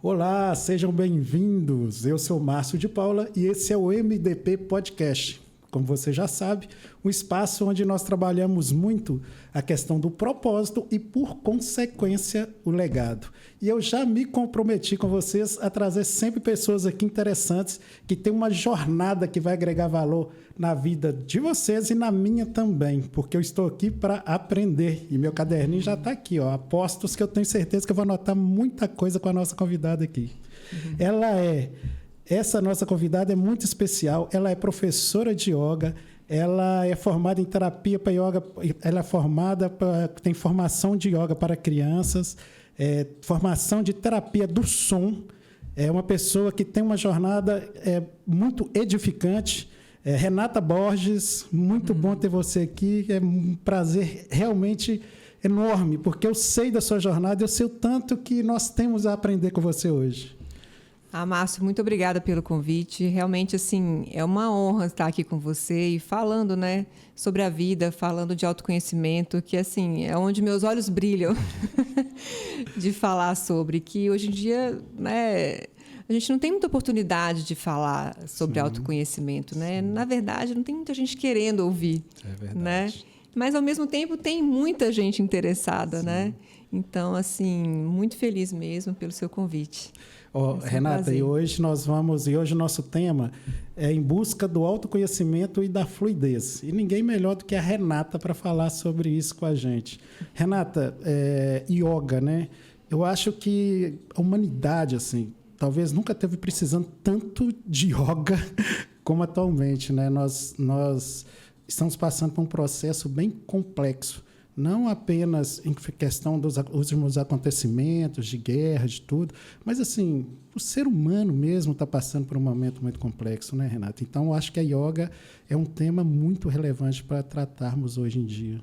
Olá, sejam bem-vindos. Eu sou Márcio de Paula e esse é o MDP Podcast. Como você já sabe, um espaço onde nós trabalhamos muito a questão do propósito e, por consequência, o legado. E eu já me comprometi com vocês a trazer sempre pessoas aqui interessantes que têm uma jornada que vai agregar valor na vida de vocês e na minha também, porque eu estou aqui para aprender. E meu caderninho já está aqui, ó, apostos que eu tenho certeza que eu vou anotar muita coisa com a nossa convidada aqui. Essa nossa convidada é muito especial, ela é professora de yoga, ela é formada em terapia para yoga, ela é tem formação de yoga para crianças, formação de terapia do som, é uma pessoa que tem uma jornada muito edificante. Renata Borges, muito bom ter você aqui, é um prazer realmente enorme, porque eu sei da sua jornada, eu sei o tanto que nós temos a aprender com você hoje. Márcio, muito obrigada pelo convite. Realmente, assim, é uma honra estar aqui com você e falando, né, sobre a vida, falando de autoconhecimento, que, assim, é onde meus olhos brilham de falar sobre, que hoje em dia, né, a gente não tem muita oportunidade de falar sobre autoconhecimento, né? Sim. Na verdade, não tem muita gente querendo ouvir, né? Mas, ao mesmo tempo, tem muita gente interessada, né? Então, assim, muito feliz mesmo pelo seu convite. Renata, e hoje o nosso tema é em busca do autoconhecimento e da fluidez. E ninguém melhor do que a Renata para falar sobre isso com a gente. Renata, yoga, né? Eu acho que a humanidade, assim, talvez nunca teve precisando tanto de yoga como atualmente, né? Nós estamos passando por um processo bem complexo. Não apenas em questão dos últimos acontecimentos, de guerra, de tudo, mas, assim, o ser humano mesmo está passando por um momento muito complexo, né, Renata? Então, eu acho que a yoga é um tema muito relevante para tratarmos hoje em dia.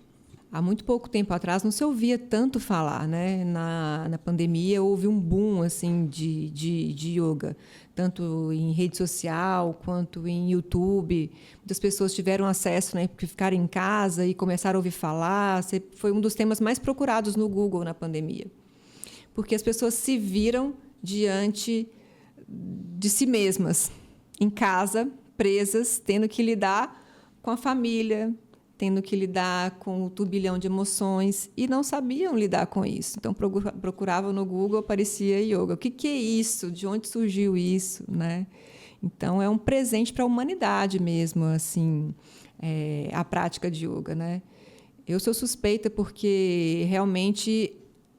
Há muito pouco tempo atrás não se ouvia tanto falar, né? Na pandemia houve um boom assim, de yoga, tanto em rede social quanto em YouTube. Muitas pessoas tiveram acesso, né, porque ficaram em casa e começaram a ouvir falar. Foi um dos temas mais procurados no Google na pandemia, porque as pessoas se viram diante de si mesmas, em casa, presas, tendo que lidar com a família, tendo que lidar com o turbilhão de emoções e não sabiam lidar com isso. Então, procuravam no Google, aparecia yoga. O que é isso? De onde surgiu isso? Né? Então, é um presente para a humanidade mesmo, assim, a prática de yoga. Né? Eu sou suspeita porque realmente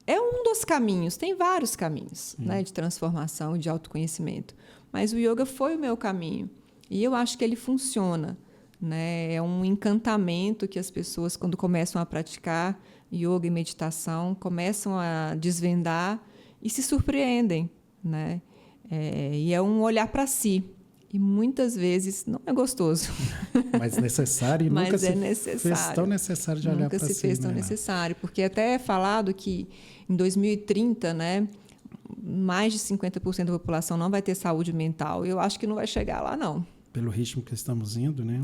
é um dos caminhos. Tem vários caminhos, né, de transformação, de autoconhecimento. Mas o yoga foi o meu caminho. E eu acho que ele funciona. Né? É um encantamento que as pessoas, quando começam a praticar yoga e meditação, começam a desvendar e se surpreendem. Né? E é um olhar para si. E muitas vezes não é gostoso. Mas necessário e nunca se fez tão necessário de olhar para si. Nunca se fez tão necessário. Porque até é falado que em 2030, né, mais de 50% da população não vai ter saúde mental. Eu acho que não vai chegar lá, não. Pelo ritmo que estamos indo, né?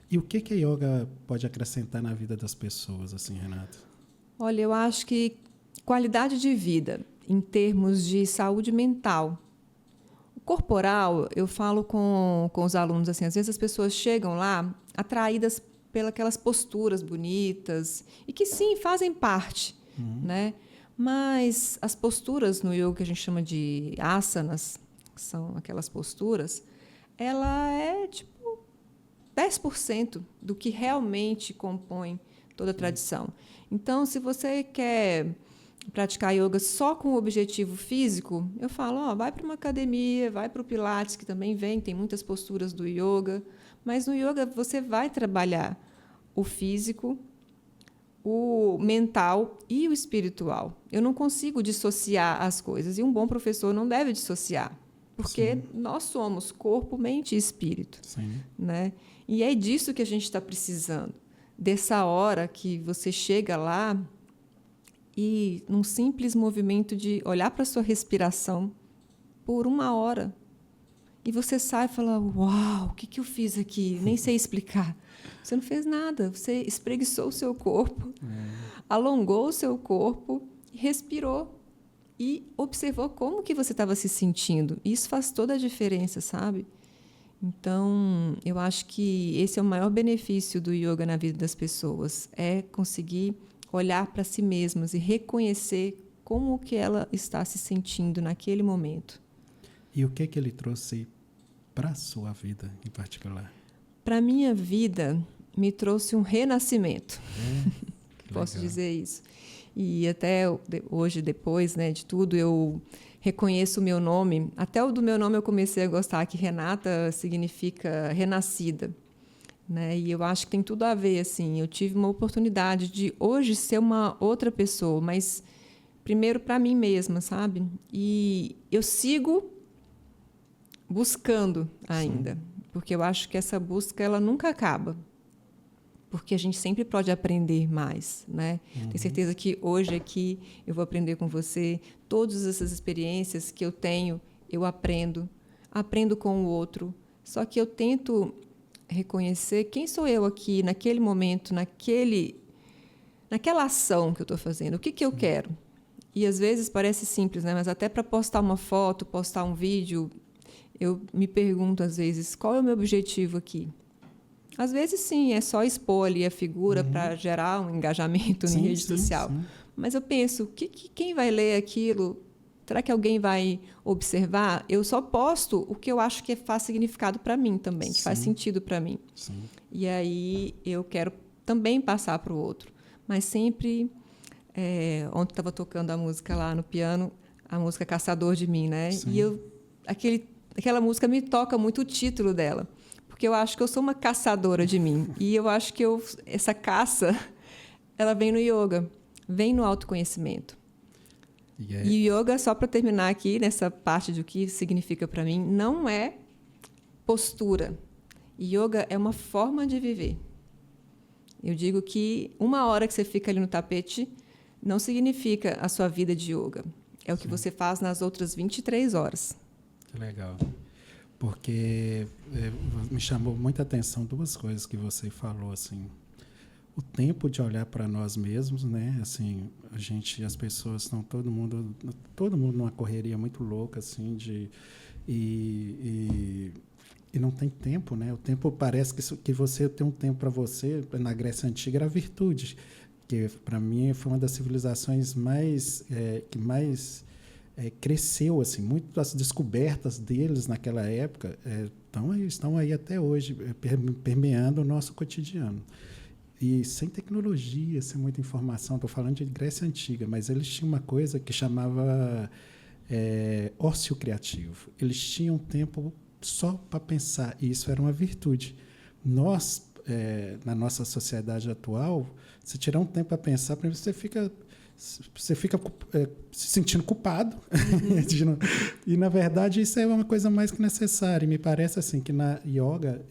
E o que a yoga pode acrescentar na vida das pessoas, assim, Renata? Olha, eu acho que qualidade de vida, em termos de saúde mental. O corporal, eu falo com os alunos, assim, às vezes as pessoas chegam lá atraídas pelas posturas bonitas, e que, sim, fazem parte, né? Mas as posturas no yoga que a gente chama de asanas, que são aquelas posturas, ela é tipo 10% do que realmente compõe toda a tradição. Então, se você quer praticar yoga só com o objetivo físico, eu falo, vai para uma academia, vai para o Pilates, que também tem muitas posturas do yoga, mas no yoga você vai trabalhar o físico, o mental e o espiritual. Eu não consigo dissociar as coisas, e um bom professor não deve dissociar. Porque nós somos corpo, mente e espírito. Né? E é disso que a gente está precisando. Dessa hora que você chega lá e, num simples movimento de olhar para a sua respiração por 1 hora, e você sai e fala, uau, o que eu fiz aqui? Nem sei explicar. Você não fez nada. Você espreguiçou o seu corpo, alongou o seu corpo e respirou. e observou como que você estava se sentindo. Isso faz toda a diferença, sabe? Então, eu acho que esse é o maior benefício do yoga na vida das pessoas, é conseguir olhar para si mesmas e reconhecer como que ela está se sentindo naquele momento. E o que ele trouxe para a sua vida em particular? Para a minha vida, me trouxe um renascimento. Posso legal. dizer isso. E até hoje, depois, né, de tudo, eu reconheço o meu nome. Até o do meu nome eu comecei a gostar, que Renata significa renascida. Né? E eu acho que tem tudo a ver. Assim. Eu tive uma oportunidade de hoje ser uma outra pessoa, mas primeiro para mim mesma, sabe? E eu sigo buscando ainda, porque eu acho que essa busca ela nunca acaba. Porque a gente sempre pode aprender mais, né? Tenho certeza que hoje aqui eu vou aprender com você. Todas essas experiências que eu tenho, eu aprendo com o outro. Só que eu tento reconhecer quem sou eu aqui, naquele momento, naquela ação que eu estou fazendo. O que eu quero? E às vezes parece simples, né? Mas até para postar uma foto, postar um vídeo, eu me pergunto às vezes, qual é o meu objetivo aqui? Às vezes, sim, é só expor ali a figura para gerar um engajamento em rede social. Sim. Mas eu penso, quem vai ler aquilo? Será que alguém vai observar? Eu só posto o que eu acho que faz significado para mim também, que faz sentido para mim. Sim. E aí eu quero também passar para o outro. Mas sempre... ontem estava tocando a música lá no piano, a música Caçador de Mim, né? Sim. E aquela música me toca muito o título dela. Porque eu acho que eu sou uma caçadora de mim. E eu acho que essa caça, ela vem no yoga, vem no autoconhecimento. E o yoga, só para terminar aqui, nessa parte do que significa para mim, não é postura. Yoga é uma forma de viver. Eu digo que 1 hora que você fica ali no tapete não significa a sua vida de yoga. É o que você faz nas outras 23 horas. Que legal. Porque me chamou muita atenção 2 coisas que você falou, assim. O tempo de olhar para nós mesmos, né? Assim, as pessoas estão todo mundo numa correria muito louca, assim, e não tem tempo, né? O tempo parece que você tem um tempo para você. Na Grécia Antiga era a virtude, que para mim foi uma das civilizações que mais cresceu, assim, muito as descobertas deles naquela época estão aí até hoje, permeando o nosso cotidiano. E sem tecnologia, sem muita informação, estou falando de Grécia Antiga, mas eles tinham uma coisa que chamava ócio criativo. Eles tinham tempo só para pensar, e isso era uma virtude. Nós, na nossa sociedade atual, se tirar um tempo para pensar, você fica se sentindo culpado. E, na verdade, isso é uma coisa mais que necessária. E me parece assim, que na yoga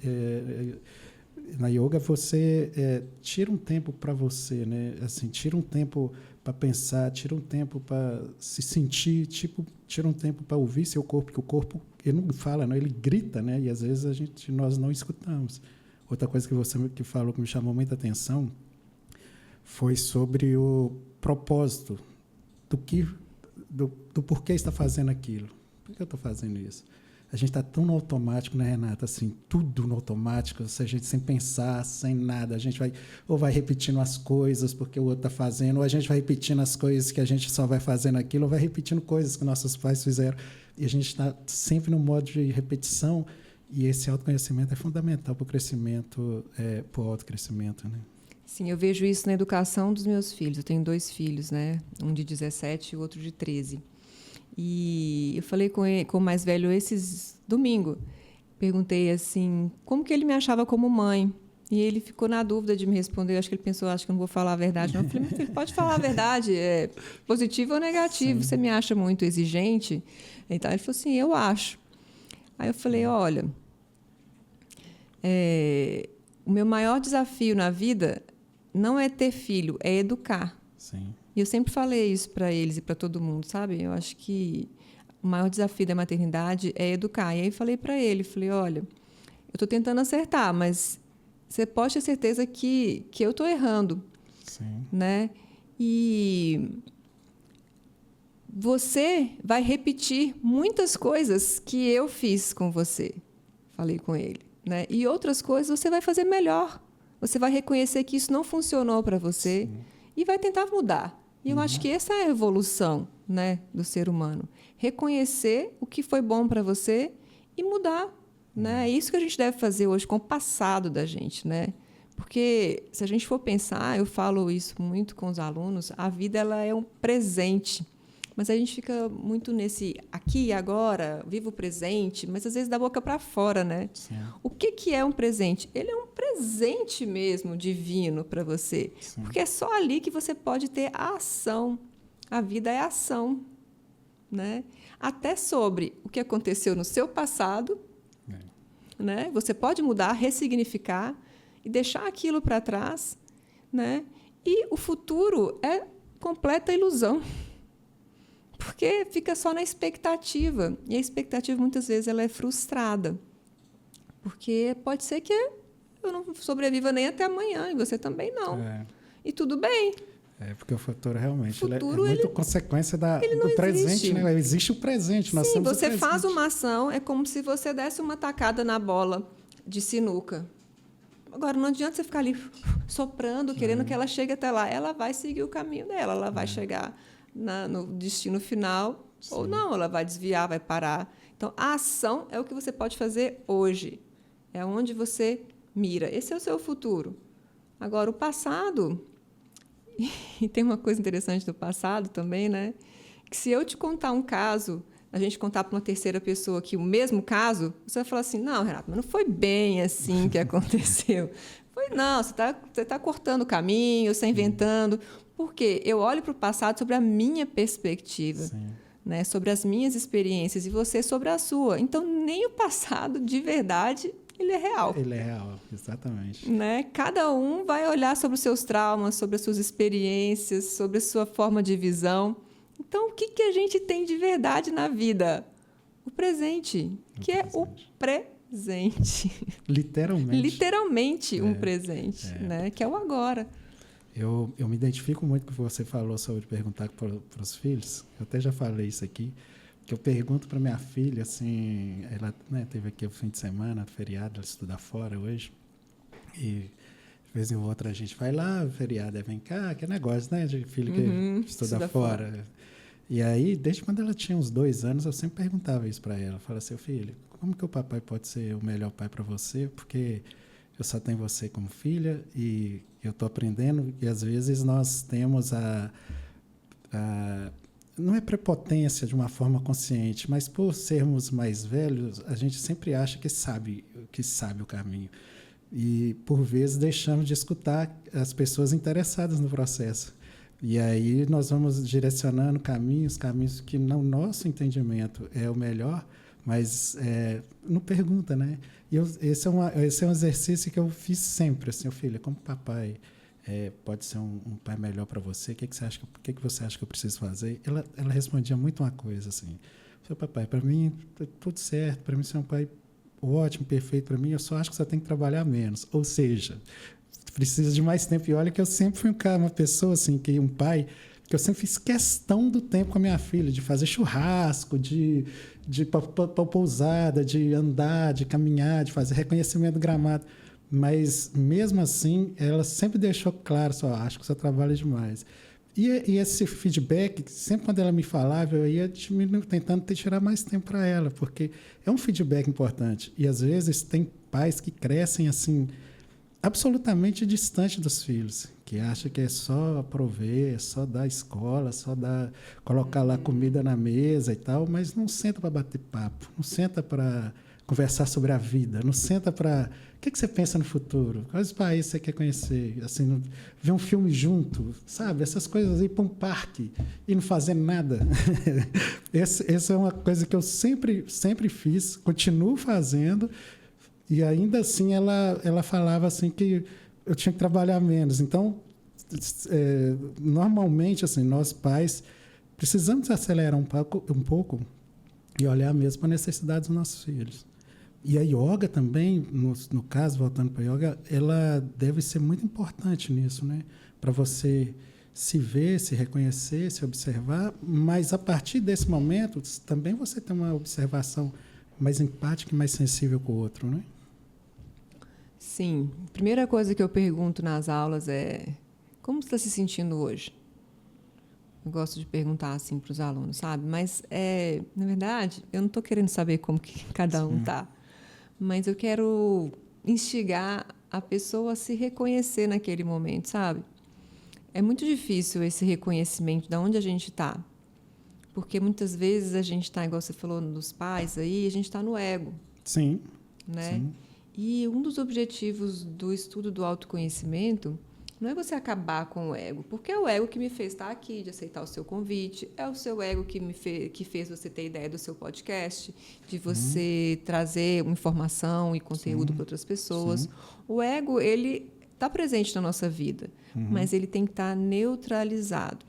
você tira um tempo para você, né? Assim, tira um tempo para pensar, tira um tempo para se sentir, tira um tempo para ouvir seu corpo, porque o corpo ele não fala, não, ele grita, né? E às vezes nós não escutamos. Outra coisa que você que falou que me chamou muita atenção foi sobre o propósito do porquê está fazendo aquilo. Por que eu estou fazendo isso? A gente está tão no automático, né, Renata? Assim, tudo no automático, a gente sem pensar, sem nada. A gente vai repetindo as coisas porque o outro está fazendo, ou a gente vai repetindo as coisas que a gente só vai fazendo aquilo, ou vai repetindo coisas que nossos pais fizeram. E a gente está sempre no modo de repetição, e esse autoconhecimento é fundamental para o crescimento, para o autocrescimento, né? Sim, eu vejo isso na educação dos meus filhos. Eu tenho 2 filhos, né? Um de 17 e o outro de 13. E eu falei com o mais velho esses domingo. Perguntei assim, como que ele me achava como mãe? E ele ficou na dúvida de me responder. Acho que ele pensou, acho que eu não vou falar a verdade. Não. Eu falei, meu filho, pode falar a verdade. É positivo ou negativo? Sim. Você me acha muito exigente? Então, ele falou assim, eu acho. Aí eu falei, olha, o meu maior desafio na vida não é ter filho, é educar. Sim. E eu sempre falei isso para eles e para todo mundo, sabe? Eu acho que o maior desafio da maternidade é educar. E aí falei para ele, olha, eu estou tentando acertar, mas você pode ter certeza que eu estou errando. Sim. Né? E você vai repetir muitas coisas que eu fiz com você, falei com ele, né? E outras coisas você vai fazer melhor. Você vai reconhecer que isso não funcionou para você. Sim. E vai tentar mudar. E eu acho que essa é a evolução, né, do ser humano. Reconhecer o que foi bom para você e mudar. Né? É isso que a gente deve fazer hoje com o passado da gente, né? Porque se a gente for pensar, eu falo isso muito com os alunos, a vida ela é um presente. Mas a gente fica muito nesse aqui e agora, viva o presente, mas às vezes da boca para fora, né? Sim. O que é um presente? Ele é um presente mesmo divino para você. Sim. Porque é só ali que você pode ter a ação. A vida é ação, né? Até sobre o que aconteceu no seu passado, né? Você pode mudar, ressignificar e deixar aquilo para trás, né? E o futuro é completa ilusão. Porque fica só na expectativa. E a expectativa, muitas vezes, ela é frustrada. Porque pode ser que eu não sobreviva nem até amanhã, e você também não. E tudo bem. Porque o futuro realmente é muito consequência do presente. Né? Existe o presente. Nós Sim, temos você o presente. faz uma ação, é como se você desse uma tacada na bola de sinuca. Agora, não adianta você ficar ali soprando, querendo que ela chegue até lá. Ela vai seguir o caminho dela, ela vai chegar no destino final. Sim. Ou não, ela vai desviar, vai parar. Então, a ação é o que você pode fazer hoje. É onde você mira. Esse é o seu futuro. Agora, o passado... E tem uma coisa interessante do passado também, né? Que se eu te contar um caso, a gente contar para uma terceira pessoa aqui o mesmo caso, você vai falar assim, não, Renato, mas não foi bem assim que aconteceu. Não, você tá cortando o caminho, você está inventando. Por quê? Eu olho para o passado sobre a minha perspectiva, né? Sobre as minhas experiências e você sobre a sua. Então, nem o passado, de verdade... Ele é real. Ele é real, exatamente. Né? Cada um vai olhar sobre os seus traumas, sobre as suas experiências, sobre a sua forma de visão. Então, o que a gente tem de verdade na vida? O presente, que é o presente. Literalmente. Literalmente um presente, né? Que é o agora. Eu me identifico muito com o que você falou sobre perguntar para os filhos. Eu até já falei isso aqui. Que eu pergunto para minha filha, assim, ela teve aqui o fim de semana, feriado, ela estuda fora hoje, e de vez em outra a gente vai lá, feriado, vem cá, que negócio, né, de filho que estuda fora. E aí, desde quando ela tinha uns 2 anos, eu sempre perguntava isso para ela, eu falava assim, filho, como que o papai pode ser o melhor pai para você, porque eu só tenho você como filha, e eu estou aprendendo, e às vezes nós temos não é prepotência de uma forma consciente, mas por sermos mais velhos, a gente sempre acha que sabe o caminho. E, por vezes, deixamos de escutar as pessoas interessadas no processo. E aí nós vamos direcionando caminhos que, no nosso entendimento, é o melhor, mas não pergunta, né? E esse é um exercício que eu fiz sempre, assim, filha, como papai... pode ser um pai melhor para você, o que você acha que eu preciso fazer? Ela respondia muito uma coisa assim, papai, para mim tá tudo certo, para mim você é um pai ótimo, perfeito para mim, eu só acho que você tem que trabalhar menos, ou seja, precisa de mais tempo. E olha que eu sempre fui uma pessoa assim, um pai, que eu sempre fiz questão do tempo com a minha filha, de fazer churrasco, de ir para pousada, de andar, de caminhar, de fazer reconhecimento do gramado. Mas, mesmo assim, ela sempre deixou claro, acho que você trabalha demais. E esse feedback, sempre quando ela me falava, eu ia tentando tirar mais tempo para ela, porque é um feedback importante. E, às vezes, tem pais que crescem assim, absolutamente distante dos filhos, que acham que é só prover, é só dar escola, colocar lá comida na mesa e tal, mas não senta para bater papo, não senta para conversar sobre a vida, não senta para... O que você pensa no futuro? Quais países você quer conhecer? Assim, ver um filme junto, sabe? Essas coisas, ir para um parque e não fazer nada. Essa é uma coisa que eu sempre fiz, continuo fazendo, e ainda assim ela falava assim que eu tinha que trabalhar menos. Então, normalmente, assim, nós pais precisamos acelerar um pouco e olhar mesmo para a necessidade dos nossos filhos. E a yoga também, no caso, voltando para a yoga, ela deve ser muito importante nisso, né? Para você se ver, se reconhecer, se observar, mas a partir desse momento também você tem uma observação mais empática e mais sensível com o outro, né? Sim. A primeira coisa que eu pergunto nas aulas é: como você está se sentindo hoje? Eu gosto de perguntar assim para os alunos, sabe? Mas, na verdade, eu não estou querendo saber como que cada um está, mas eu quero instigar a pessoa a se reconhecer naquele momento, sabe? É muito difícil esse reconhecimento de onde a gente está, porque muitas vezes a gente está, igual você falou dos pais aí, a gente está no ego. Sim. Né? Sim. E um dos objetivos do estudo do autoconhecimento não é você acabar com o ego, porque é o ego que me fez estar aqui, de aceitar o seu convite, é o seu ego que fez você ter ideia do seu podcast, de você trazer informação e conteúdo para outras pessoas. Sim. O ego, ele está presente na nossa vida, mas ele tem que estar neutralizado.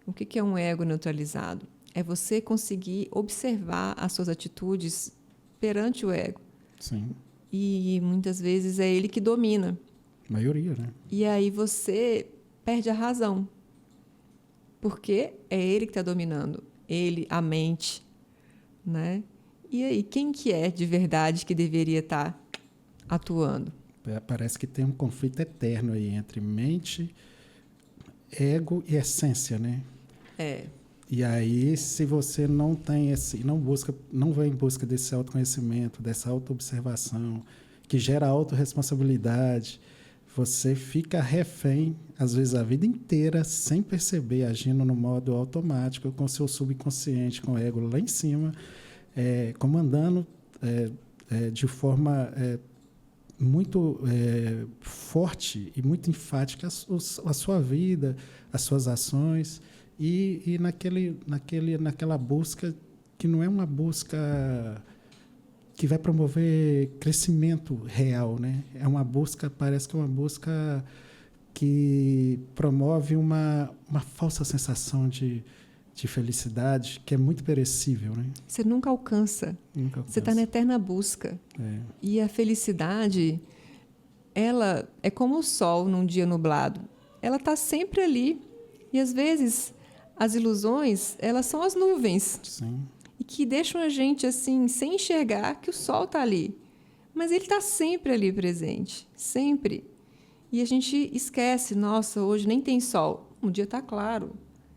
O que é um ego neutralizado? É você conseguir observar as suas atitudes perante o ego. Sim. E muitas vezes é ele que domina. A maioria, né? E aí você perde a razão. Porque é ele que está dominando. Ele, a mente. Né? E aí, quem que é de verdade que deveria estar atuando? Parece que tem um conflito eterno aí entre mente, ego e essência, né? É. E aí, se você não tem não vai em busca desse autoconhecimento, dessa autoobservação, que gera autorresponsabilidade, você fica refém, às vezes, a vida inteira, sem perceber, agindo no modo automático, com o seu subconsciente, com o ego lá em cima, comandando de forma muito forte e muito enfática a sua vida, as suas ações, e naquela busca que não é uma busca que vai promover crescimento real, né? Parece que é uma busca que promove uma falsa sensação de felicidade, que é muito perecível, né? Você nunca alcança. Você está na eterna busca. E a felicidade, ela é como o sol num dia nublado. Ela está sempre ali. E, às vezes, as ilusões, elas são as nuvens. Sim. E que deixam a gente, assim, sem enxergar que o sol está ali. Mas ele está sempre ali presente. Sempre. E a gente esquece, nossa, hoje nem tem sol. Um dia está claro.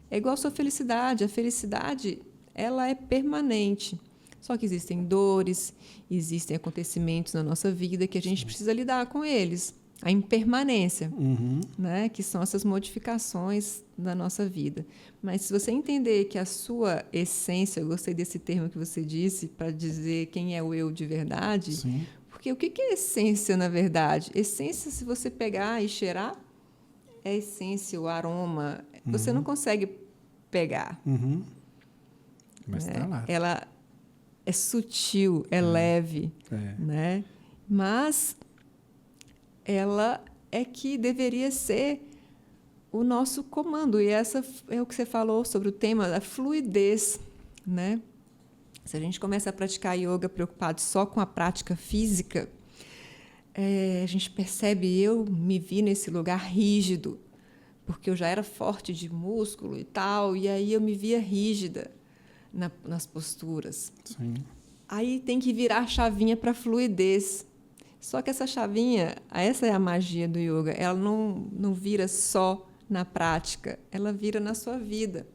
É igual a sua felicidade. A felicidade, ela é permanente. Só que existem dores, existem acontecimentos na nossa vida que a gente precisa lidar com eles. A impermanência, né? Que são essas modificações da nossa vida. Mas se você entender que a sua essência, eu gostei desse termo que você disse, para dizer quem é o eu de verdade, Sim. porque o que é essência, na verdade? Essência, se você pegar e cheirar, é a essência, o aroma. Você não consegue pegar. Mas está lá. Ela é sutil, é leve, né? Mas ela é que deveria ser o nosso comando. E essa é o que você falou sobre o tema da fluidez, né? Se a gente começa a praticar yoga preocupado só com a prática física, a gente percebe, eu me vi nesse lugar rígido, porque eu já era forte de músculo e tal, e aí eu me via rígida nas posturas. Sim. Aí tem que virar a chavinha para fluidez. Só que essa chavinha, essa é a magia do yoga, ela não vira só na prática, ela vira na sua vida.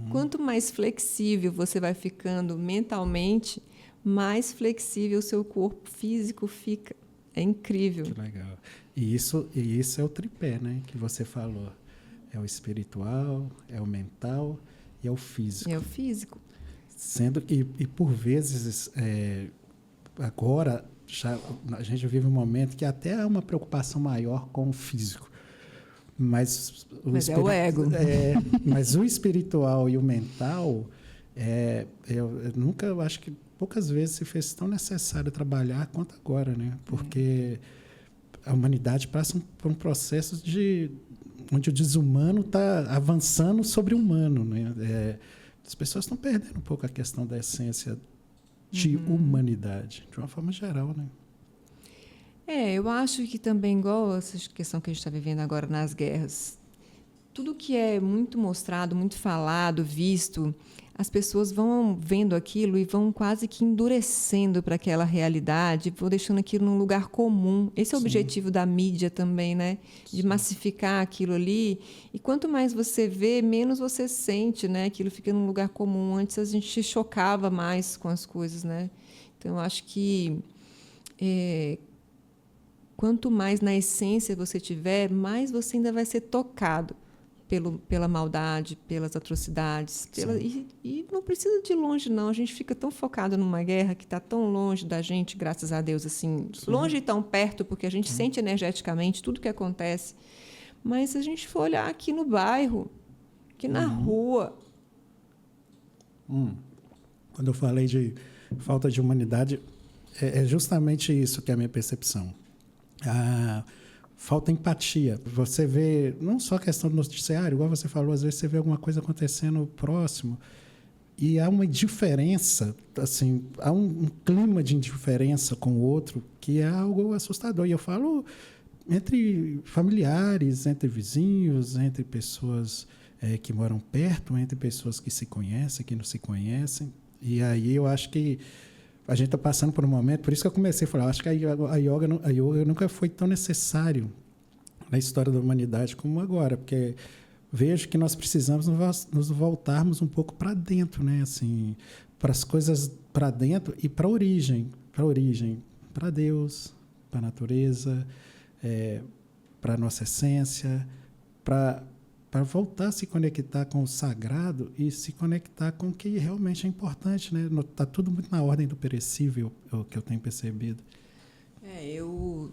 Quanto mais flexível você vai ficando mentalmente, mais flexível o seu corpo físico fica. É incrível. Que legal. E isso é o tripé, né, que você falou. É o espiritual, é o mental e é o físico. É o físico. Sendo que, e por vezes, agora, a gente vive um momento que até há uma preocupação maior com o físico. Mas é o ego. Mas o espiritual e o mental, eu acho que poucas vezes se fez tão necessário trabalhar quanto agora, né? Porque a humanidade passa por um processo onde o desumano está avançando sobre o humano, né? As pessoas estão perdendo um pouco a questão da essência de humanidade, de uma forma geral, né? Eu acho que também, igual essa questão que a gente está vivendo agora nas guerras, tudo que é muito mostrado, muito falado, visto, as pessoas vão vendo aquilo e vão quase que endurecendo para aquela realidade, vão deixando aquilo num lugar comum. Esse é o objetivo da mídia também, né? De massificar aquilo ali. E quanto mais você vê, menos você sente, né? Aquilo fica num lugar comum. Antes a gente se chocava mais com as coisas, né? Então, eu acho que quanto mais na essência você tiver, mais você ainda vai ser tocado pela maldade, pelas atrocidades. E não precisa de longe, não. A gente fica tão focado numa guerra que está tão longe da gente, graças a Deus, assim, longe e tão perto, porque a gente sente energeticamente tudo que acontece. Mas se a gente for olhar aqui no bairro, aqui na rua... Quando eu falei de falta de humanidade, é justamente isso que é a minha percepção. Falta empatia. Você vê, não só a questão do noticiário, igual você falou, às vezes você vê alguma coisa acontecendo próximo e há uma indiferença, assim, há um clima de indiferença com o outro que é algo assustador. E eu falo entre familiares, entre vizinhos, entre pessoas que moram perto, entre pessoas que se conhecem, que não se conhecem. E aí eu acho que a gente está passando por um momento, por isso que eu comecei a falar, acho que a yoga nunca foi tão necessário na história da humanidade como agora, porque vejo que nós precisamos nos voltarmos um pouco para dentro, né? Assim, para as coisas para dentro e para a origem, para Deus, para a natureza, para a nossa essência, para voltar a se conectar com o sagrado e se conectar com o que realmente é importante, né? Está tudo muito na ordem do perecível, é o que eu tenho percebido. Eu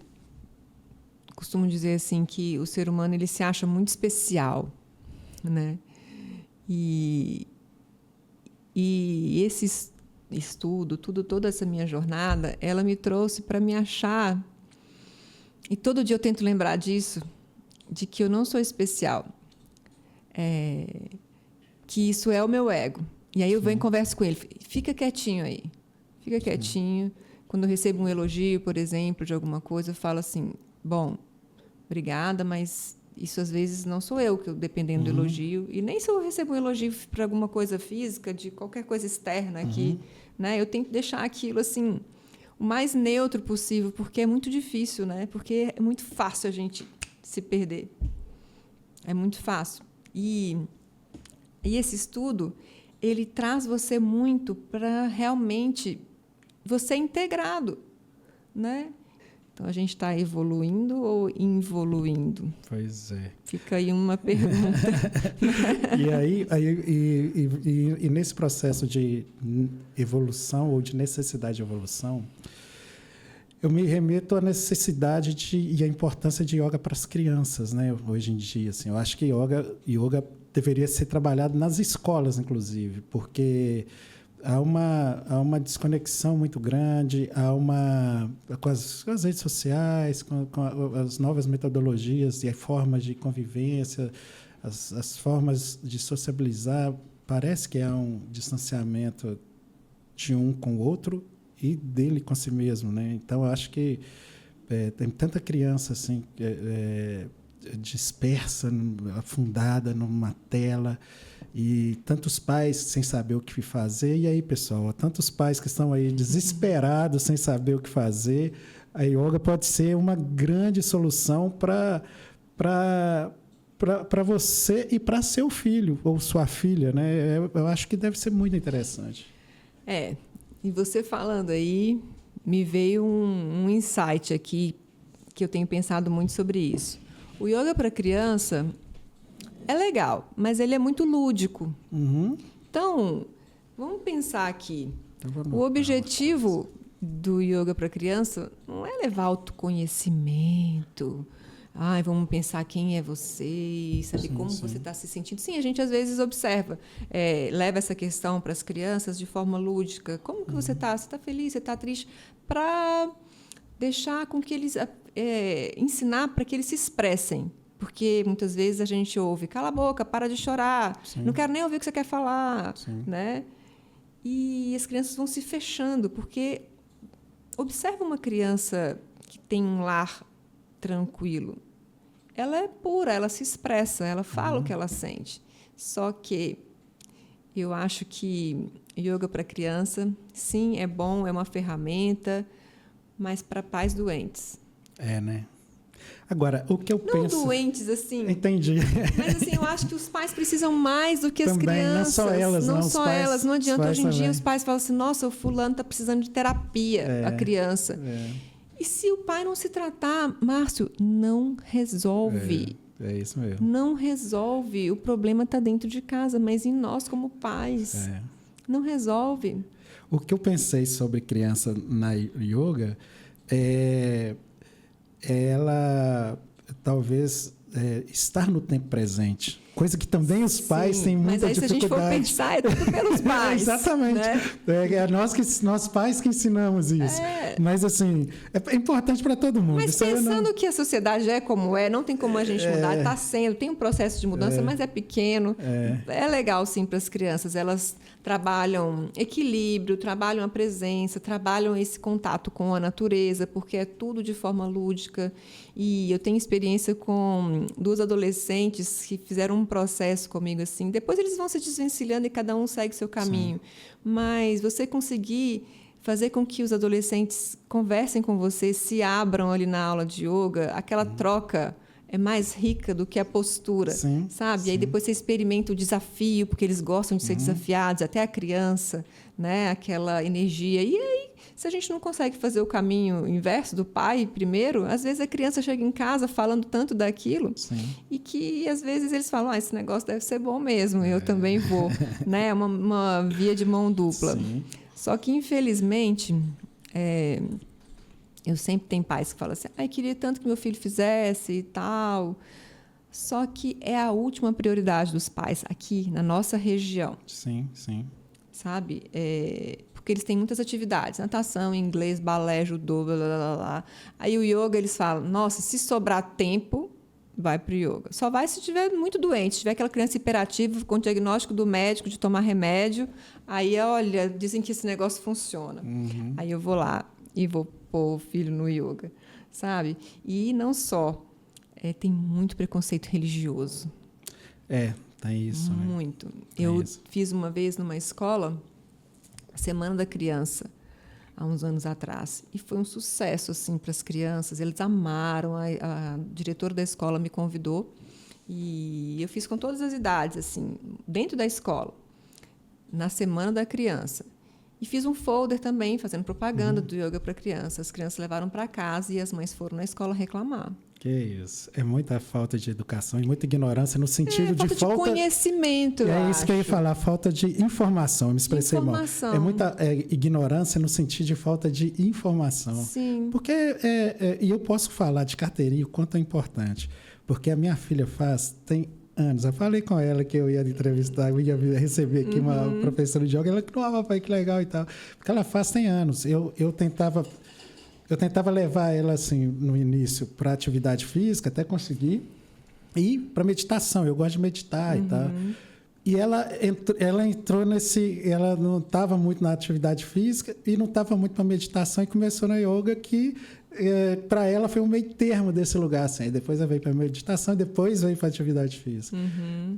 costumo dizer assim que o ser humano ele se acha muito especial, né? E esse estudo, toda essa minha jornada, ela me trouxe para me achar, e todo dia eu tento lembrar disso, de que eu não sou especial. Que isso é o meu ego. E aí eu venho e converso com ele. Fica quietinho aí. Fica quietinho. Quando eu recebo um elogio, por exemplo, de alguma coisa, eu falo assim, bom, obrigada, mas isso às vezes não sou eu, dependendo do elogio. E nem se eu recebo um elogio para alguma coisa física, de qualquer coisa externa aqui, né? Eu tento deixar aquilo assim, o mais neutro possível, porque é muito difícil, né? Porque é muito fácil a gente se perder. É muito fácil. E esse estudo, ele traz você muito para realmente você integrado, né? Então, a gente está evoluindo ou involuindo? Pois é. Fica aí uma pergunta. E nesse processo de evolução ou de necessidade de evolução, eu me remeto à necessidade e à importância de yoga para as crianças, né? Hoje em dia, assim, eu acho que yoga deveria ser trabalhado nas escolas, inclusive, porque há uma desconexão muito grande, com as redes sociais, com as novas metodologias e formas de convivência, as formas de sociabilizar. Parece que há um distanciamento de um com o outro e dele com si mesmo, né? Então, eu acho que tem tanta criança assim, dispersa, afundada numa tela, e tantos pais sem saber o que fazer. E aí, pessoal, tantos pais que estão aí desesperados, sem saber o que fazer. A yoga pode ser uma grande solução para você e para seu filho ou sua filha, né? Eu acho que deve ser muito interessante. E você falando aí, me veio um insight aqui, que eu tenho pensado muito sobre isso. O yoga para criança é legal, mas ele é muito lúdico. Então, vamos pensar aqui. O objetivo do yoga para criança não é levar autoconhecimento. Vamos pensar quem é você, saber como você está se sentindo. Sim, a gente às vezes observa, leva essa questão para as crianças de forma lúdica. Como que você está? Você está feliz? Você está triste? Para deixar com que eles... ensinar para que eles se expressem. Porque muitas vezes a gente ouve, cala a boca, para de chorar, não quero nem ouvir o que você quer falar. Né? E as crianças vão se fechando, porque observa uma criança que tem um lar tranquilo. ela é pura, ela se expressa, ela fala o que ela sente. Só que eu acho que yoga para criança, sim, é bom, é uma ferramenta, mas para pais doentes. Né? Agora, o que eu penso... Não doentes, assim. Entendi. Mas, assim, eu acho que os pais precisam mais do que as também, crianças. Não só elas, não. Só pais, elas. Não adianta. Hoje em dia, também. os pais falam assim, nossa, o fulano está precisando de terapia, a criança. E se o pai não se tratar, Márcio, não resolve. É isso mesmo. Não resolve. O problema está dentro de casa, mas em nós, como pais, não resolve. O que eu pensei sobre criança na yoga é ela talvez estar no tempo presente. Coisa que também os pais têm muita dificuldade. Mas aí, se a gente for pensar, é tudo pelos pais. Exatamente. Né? Nós pais que ensinamos isso. Mas, assim, é importante para todo mundo. Mas pensando que a sociedade é como é, não tem como a gente mudar. Está sendo, tem um processo de mudança, mas é pequeno. É legal, sim, para as crianças. Elas trabalham equilíbrio, trabalham a presença, trabalham esse contato com a natureza, porque é tudo de forma lúdica. E eu tenho experiência com 2 adolescentes que fizeram um processo comigo assim. Depois eles vão se desvencilhando e cada um segue seu caminho. Sim. Mas você conseguir fazer com que os adolescentes conversem com você, se abram ali na aula de yoga, aquela troca é mais rica do que a postura, sabe? Sim. E aí depois você experimenta o desafio, porque eles gostam de ser desafiados, até a criança, né? Aquela energia. E aí, se a gente não consegue fazer o caminho inverso do pai primeiro, às vezes a criança chega em casa falando tanto daquilo e que às vezes eles falam, esse negócio deve ser bom mesmo, eu também vou. Né? É uma via de mão dupla. Sim. Só que, infelizmente, eu sempre tenho pais que falam assim, queria tanto que meu filho fizesse e tal. Só que é a última prioridade dos pais aqui na nossa região. Sim. Sabe? Porque eles têm muitas atividades, natação, inglês, balé, judô, blá, blá, blá, blá. Aí o yoga, eles falam, nossa, se sobrar tempo, vai para o yoga. Só vai se estiver muito doente, se tiver aquela criança hiperativa com diagnóstico do médico de tomar remédio, aí, olha, dizem que esse negócio funciona. Aí eu vou lá e vou pôr o filho no yoga, sabe? E não só, tem muito preconceito religioso. Tem isso. Muito. Né? Eu fiz uma vez numa escola, a Semana da Criança, há uns anos atrás. E foi um sucesso assim, para as crianças. Eles amaram. A diretora da escola me convidou. E eu fiz com todas as idades, assim, dentro da escola, na Semana da Criança. E fiz um folder também, fazendo propaganda do yoga para crianças. As crianças levaram para casa e as mães foram na escola reclamar. Que isso. É muita falta de educação e muita ignorância no sentido de falta de conhecimento. É isso que eu ia falar, falta de informação. Eu me expressei mal. É muita ignorância no sentido de falta de informação. Sim. Porque, e eu posso falar de carteirinha o quanto é importante. Porque a minha filha tem anos. Eu falei com ela que eu ia entrevistar, eu ia receber aqui uma professora de yoga. Ela falou, papai, que legal e tal. Porque ela tem anos. Eu tentava levar ela, assim, no início, para atividade física, até conseguir, e para meditação. Eu gosto de meditar e tal. E ela entrou ela não estava muito na atividade física e não estava muito para meditação e começou na yoga, que para ela foi um meio termo desse lugar. Assim. Depois ela veio para meditação e depois veio para atividade física.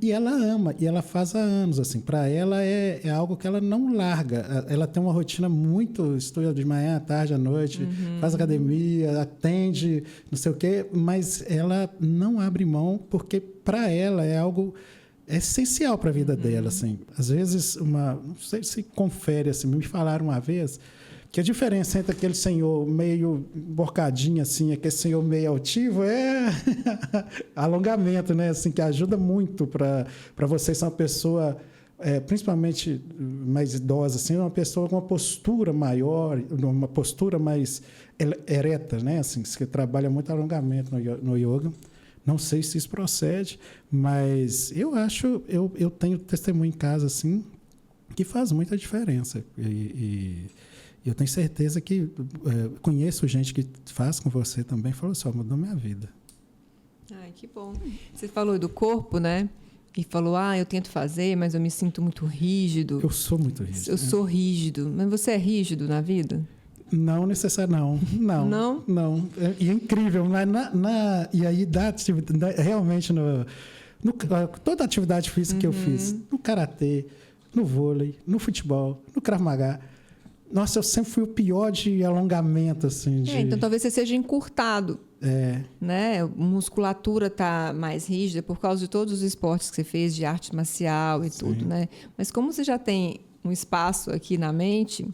E ela ama, e ela faz há anos. Assim. Para ela é algo que ela não larga. Ela tem uma rotina muito... Estuda de manhã, à tarde, à noite, faz academia, atende, não sei o quê, mas ela não abre mão porque para ela é algo... É essencial para a vida dela, assim. Às vezes, não sei se confere, assim, me falaram uma vez que a diferença entre aquele senhor meio borcadinho, assim, e aquele senhor meio altivo é alongamento, né? Assim, que ajuda muito para você ser uma pessoa, principalmente mais idosa, assim, uma pessoa com uma postura maior, uma postura mais ereta, né? Assim, que trabalha muito alongamento no yoga. Não sei se isso procede, mas eu tenho testemunho em casa, assim, que faz muita diferença. E eu tenho certeza que conheço gente que faz com você também, falou assim, mudou minha vida. Ai, que bom. Você falou do corpo, né? E falou, eu tento fazer, mas eu me sinto muito rígido. Eu sou muito rígido. Eu sou rígido. Mas você é rígido na vida? Não necessariamente, não. E é incrível, mas e aí realmente toda atividade física que eu fiz, no karatê, no vôlei, no futebol, no Krav Maga, nossa, eu sempre fui o pior de alongamento, assim. Então talvez você seja encurtado. Né? A musculatura está mais rígida por causa de todos os esportes que você fez, de arte marcial e tudo, né? Mas como você já tem um espaço aqui na mente,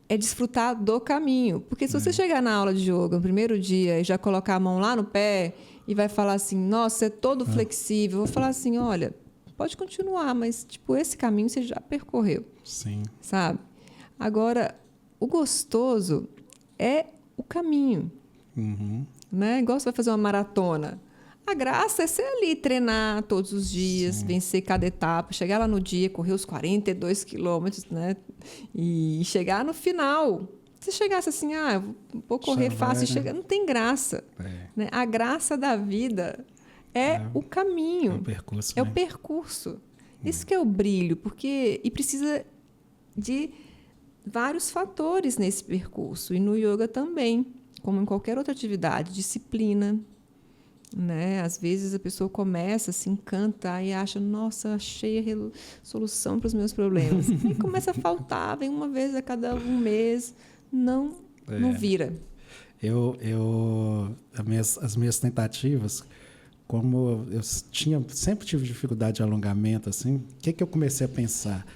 é desfrutar do caminho. Porque se você chegar na aula de yoga no primeiro dia e já colocar a mão lá no pé e vai falar assim, nossa, é todo flexível, eu vou falar assim, olha, pode continuar, mas tipo, esse caminho você já percorreu. Sim. Sabe? Agora, o gostoso é o caminho. Né? Igual você vai fazer uma maratona. A graça é você ali treinar todos os dias, vencer cada etapa, chegar lá no dia, correr os 42 quilômetros, né? E chegar no final. Se chegasse assim, vou correr fácil, chega, não tem graça. Né? A graça da vida é o caminho. É o percurso. É o percurso. Isso que é o brilho, e precisa de vários fatores nesse percurso. E no yoga também, como em qualquer outra atividade, disciplina. Né? Às vezes a pessoa começa, se encanta e acha, nossa, achei a solução para os meus problemas. E começa a faltar, vem uma vez a cada um mês, não vira. As minhas tentativas, como eu sempre tive dificuldade de alongamento, assim, o que eu comecei a pensar?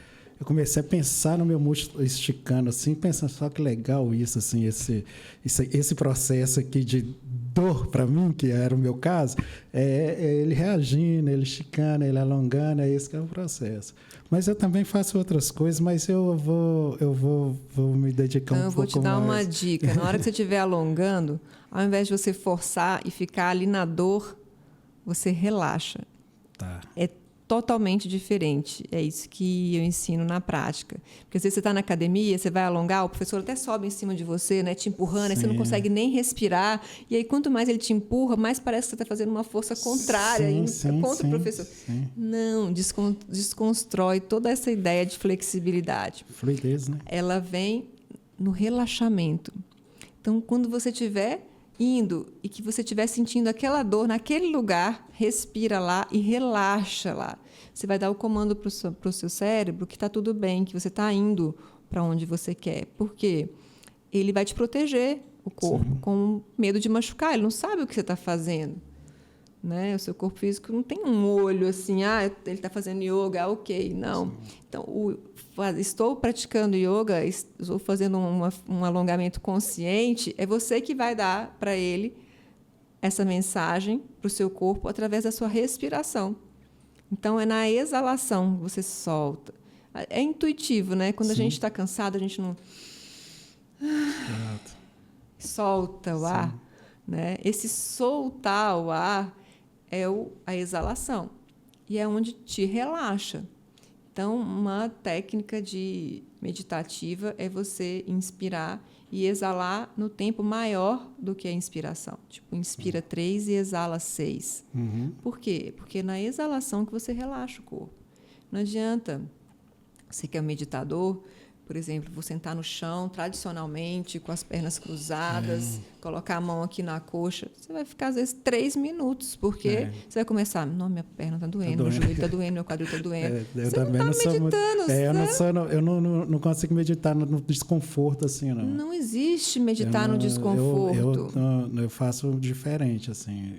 Eu comecei a pensar no meu músculo esticando, assim, pensando, só que legal isso, assim, esse processo aqui de dor para mim, que era o meu caso, ele reagindo, ele esticando, ele alongando, é esse que é o processo. Mas eu também faço outras coisas, mas eu vou me dedicar um pouco mais. Eu vou te dar uma dica. Na hora que você estiver alongando, ao invés de você forçar e ficar ali na dor, você relaxa. Tá. É totalmente diferente. É isso que eu ensino na prática. Porque às vezes você está na academia, você vai alongar, o professor até sobe em cima de você, né, te empurrando, aí você não consegue nem respirar. E aí, quanto mais ele te empurra, mais parece que você está fazendo uma força contrária contra o professor. Sim. Não, desconstrói toda essa ideia de flexibilidade. Fluidez, né? Ela vem no relaxamento. Então, quando você estiver indo e que você estiver sentindo aquela dor naquele lugar, respira lá e relaxa lá. Você vai dar o comando para o seu cérebro que está tudo bem, que você está indo para onde você quer. Por quê? Ele vai te proteger o corpo com medo de machucar. Ele não sabe o que você está fazendo. Né? O seu corpo físico não tem um olho assim, ele está fazendo yoga, ok. Não. Sim. Então, estou praticando yoga, estou fazendo um alongamento consciente, é você que vai dar para ele essa mensagem para o seu corpo através da sua respiração. Então, é na exalação que você solta. É intuitivo, né? Quando a gente está cansado, a gente não solta o ar. Né? Esse soltar o ar é a exalação. E é onde te relaxa. Então, uma técnica meditativa é você inspirar e exalar no tempo maior do que a inspiração. Tipo, inspira 3 e exala 6. Por quê? Porque é na exalação que você relaxa o corpo. Não adianta você que é um meditador, por exemplo, vou sentar no chão, tradicionalmente, com as pernas cruzadas, colocar a mão aqui na coxa. Você vai ficar, às vezes, 3 minutos, porque você vai começar, não, minha perna está doendo, meu joelho está doendo, meu quadril está doendo. Você não está meditando. Eu não consigo meditar no desconforto, assim, não. Não existe meditar no desconforto. Eu faço diferente, assim,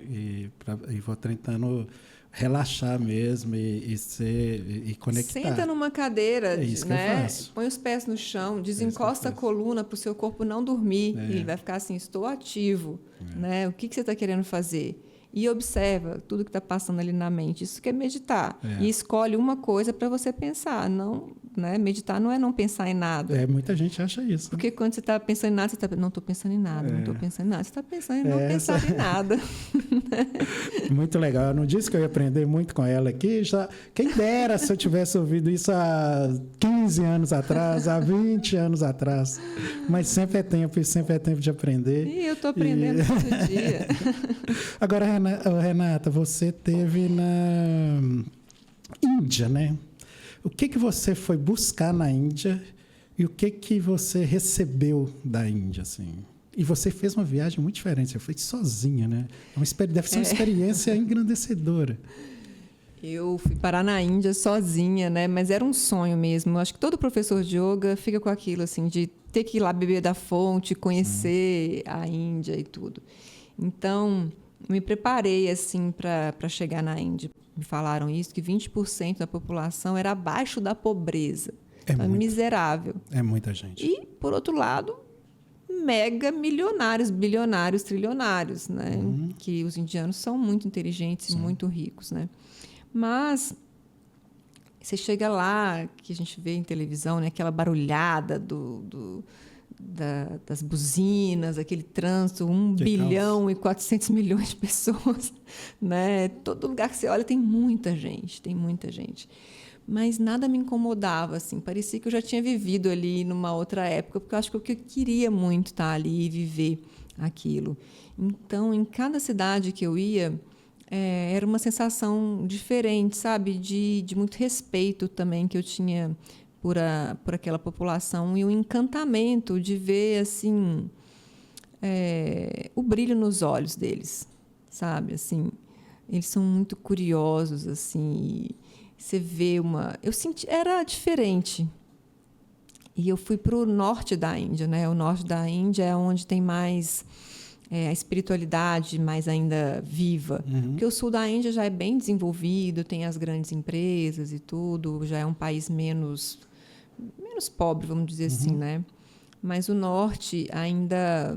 e vou tentando relaxar mesmo e conectar. Senta numa cadeira, isso né? Que eu faço. Põe os pés no chão, desencosta a coluna para o seu corpo não dormir. E ele vai ficar assim, estou ativo. Né? O que você está querendo fazer? E observa tudo que está passando ali na mente. Isso que é meditar. E escolhe uma coisa para você pensar. Não, né? Meditar não é não pensar em nada. Muita gente acha isso. Porque quando você está pensando em nada, você está não estou pensando em nada, não estou pensando em nada. Você está pensando em não pensar em nada. Muito legal. Eu não disse que eu ia aprender muito com ela aqui. Quem dera se eu tivesse ouvido isso há 15 anos atrás, há 20 anos atrás. Mas sempre é tempo de aprender. E eu estou aprendendo todo dia. Agora, Renata, você esteve na Índia, né? O que você foi buscar na Índia E o que você recebeu da Índia, assim? E você fez uma viagem muito diferente, você foi sozinha, né? Deve ser uma experiência engrandecedora. Eu fui parar na Índia sozinha, né? Mas era um sonho mesmo. Eu acho que todo professor de yoga fica com aquilo, assim, de ter que ir lá beber da fonte, conhecer a Índia e tudo. Então, me preparei, assim, para chegar na Índia. Me falaram isso, que 20% da população era abaixo da pobreza. Então, miserável. É muita gente. E, por outro lado, mega milionários, bilionários, trilionários, né? Que os indianos são muito inteligentes e muito ricos, né? Mas você chega lá, que a gente vê em televisão, né? Aquela barulhada das buzinas, aquele trânsito, 1 bilhão e 400 milhões de pessoas, né? Todo lugar que você olha tem muita gente, Mas nada me incomodava, assim. Parecia que eu já tinha vivido ali numa outra época, porque eu acho que eu queria muito estar ali e viver aquilo. Então, em cada cidade que eu ia, era uma sensação diferente, sabe? De muito respeito também que eu tinha por aquela população e o encantamento de ver, assim, o brilho nos olhos deles, sabe? Assim, eles são muito curiosos, assim. Você vê eu senti, era diferente. E eu fui para o norte da Índia, né? O norte da Índia é onde tem mais a espiritualidade mais ainda viva. Porque o sul da Índia já é bem desenvolvido, tem as grandes empresas e tudo, já é um país menos pobre, vamos dizer assim, né? Mas o norte ainda